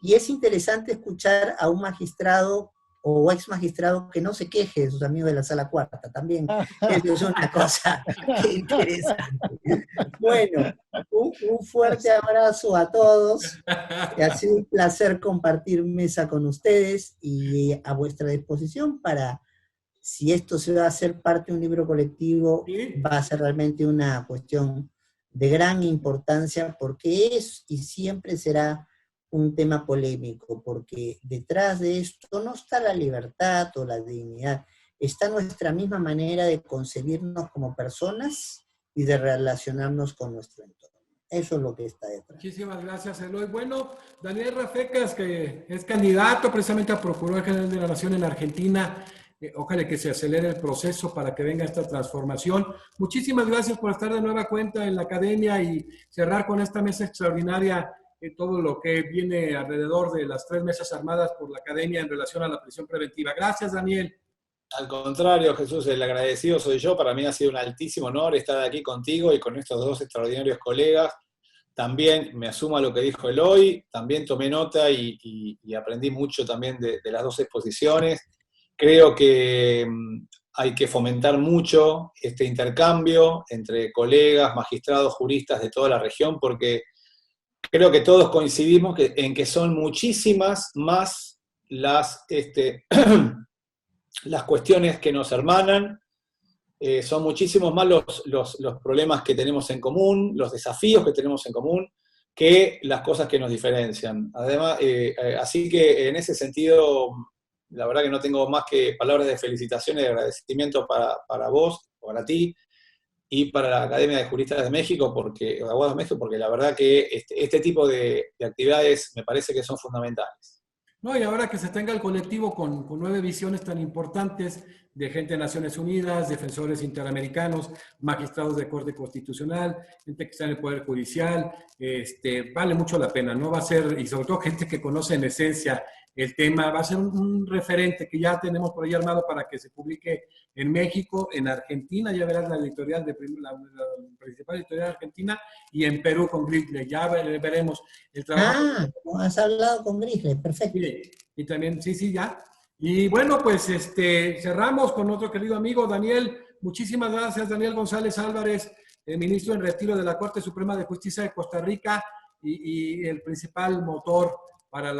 Y es interesante escuchar a un magistrado o ex magistrado que no se queje de sus amigos de la sala cuarta, también. Eso es una cosa interesante. Bueno, un fuerte abrazo a todos. Ha sido un placer compartir mesa con ustedes y a vuestra disposición para, si esto se va a hacer parte de un libro colectivo,
¿Sí?
va a ser realmente una cuestión de gran importancia porque es y siempre será un tema polémico, porque detrás de esto no está la libertad o la dignidad, está nuestra misma manera de concebirnos como personas y de relacionarnos con nuestro entorno. Eso es lo que está detrás.
Muchísimas gracias, Eloy. Bueno, Daniel Rafecas, que es candidato precisamente a Procurador General de la Nación en Argentina, ojalá que se acelere el proceso para que venga esta transformación. Muchísimas gracias por estar de nueva cuenta en la academia y cerrar con esta mesa extraordinaria todo lo que viene alrededor de las 3 mesas armadas por la academia en relación a la prisión preventiva. Gracias, Daniel.
Al contrario, Jesús, el agradecido soy yo. Para mí ha sido un altísimo honor estar aquí contigo y con estos 2 extraordinarios colegas. También me asumo a lo que dijo Eloy, también tomé nota y aprendí mucho también de las 2 exposiciones. Creo que hay que fomentar mucho este intercambio entre colegas, magistrados, juristas de toda la región, porque creo que todos coincidimos en que son muchísimas más las cuestiones que nos hermanan, son muchísimos más los problemas que tenemos en común, los desafíos que tenemos en común, que las cosas que nos diferencian. Además, así que en ese sentido, la verdad que no tengo más que palabras de felicitación y de agradecimiento para vos, para ti, y para la Academia de Juristas de México, de Abogados de México, porque la verdad que este tipo de actividades me parece que son fundamentales.
No, y ahora que se tenga el colectivo con 9 visiones tan importantes de gente de Naciones Unidas, defensores interamericanos, magistrados de Corte Constitucional, gente que está en el Poder Judicial, vale mucho la pena, ¿no? Va a ser, y sobre todo gente que conoce en esencia el tema, va a ser un referente que ya tenemos por ahí armado para que se publique en México, en Argentina, ya verás la editorial la principal editorial de Argentina, y en Perú con Grisley, ya veremos el trabajo.
Has hablado con Grisley, perfecto.
Sí, y también, sí, ya. Y bueno, pues cerramos con otro querido amigo, Daniel. Muchísimas gracias, Daniel González Álvarez, ministro en retiro de la Corte Suprema de Justicia de Costa Rica y el principal motor para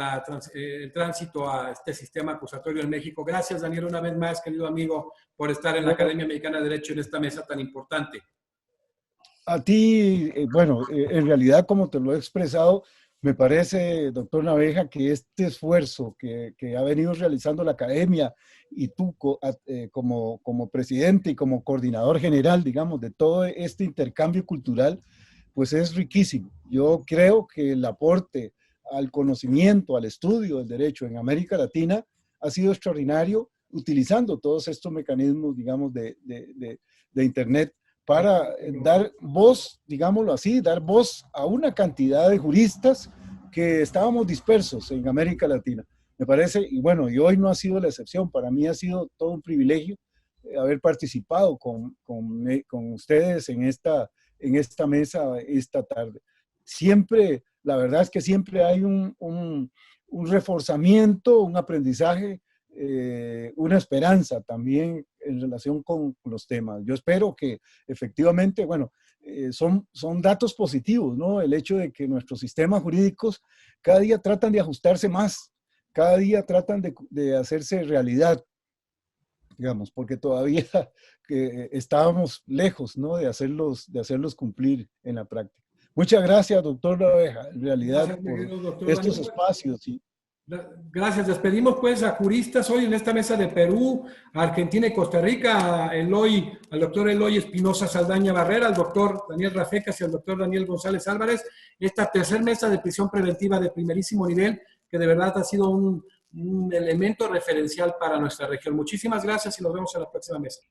el tránsito a este sistema acusatorio en México. Gracias, Daniel, una vez más, querido amigo, por estar en la Academia Mexicana de Derecho en esta mesa tan importante.
A ti, bueno, en realidad, como te lo he expresado, me parece, doctor Naveja, que este esfuerzo que ha venido realizando la academia y tú como presidente y como coordinador general, digamos, de todo este intercambio cultural, pues es riquísimo. Yo creo que el aporte al conocimiento, al estudio del derecho en América Latina ha sido extraordinario utilizando todos estos mecanismos, digamos, de Internet para dar voz, digámoslo así, dar voz a una cantidad de juristas que estábamos dispersos en América Latina. Me parece, y bueno, y hoy no ha sido la excepción, para mí ha sido todo un privilegio haber participado con ustedes en esta mesa esta tarde. Siempre, la verdad es que siempre hay un reforzamiento, un aprendizaje, una esperanza también en relación con los temas. Yo espero que efectivamente, bueno, son datos positivos, ¿no? El hecho de que nuestros sistemas jurídicos cada día tratan de ajustarse más, cada día tratan de hacerse realidad, digamos, porque todavía estábamos lejos, ¿no? De hacerlos cumplir en la práctica. Muchas gracias, doctor Laveja, en realidad,
Gracias,
por
doctor
estos
Daniel.
espacios. ¿Sí?
Gracias. Despedimos pues a juristas hoy en esta mesa de Perú, Argentina y Costa Rica, al doctor Eloy Espinosa Saldaña Barrera, al doctor Daniel Rafecas y al doctor Daniel González Álvarez. Esta tercera mesa de prisión preventiva de primerísimo nivel, que de verdad ha sido un elemento referencial para nuestra región. Muchísimas gracias y nos vemos en la próxima mesa.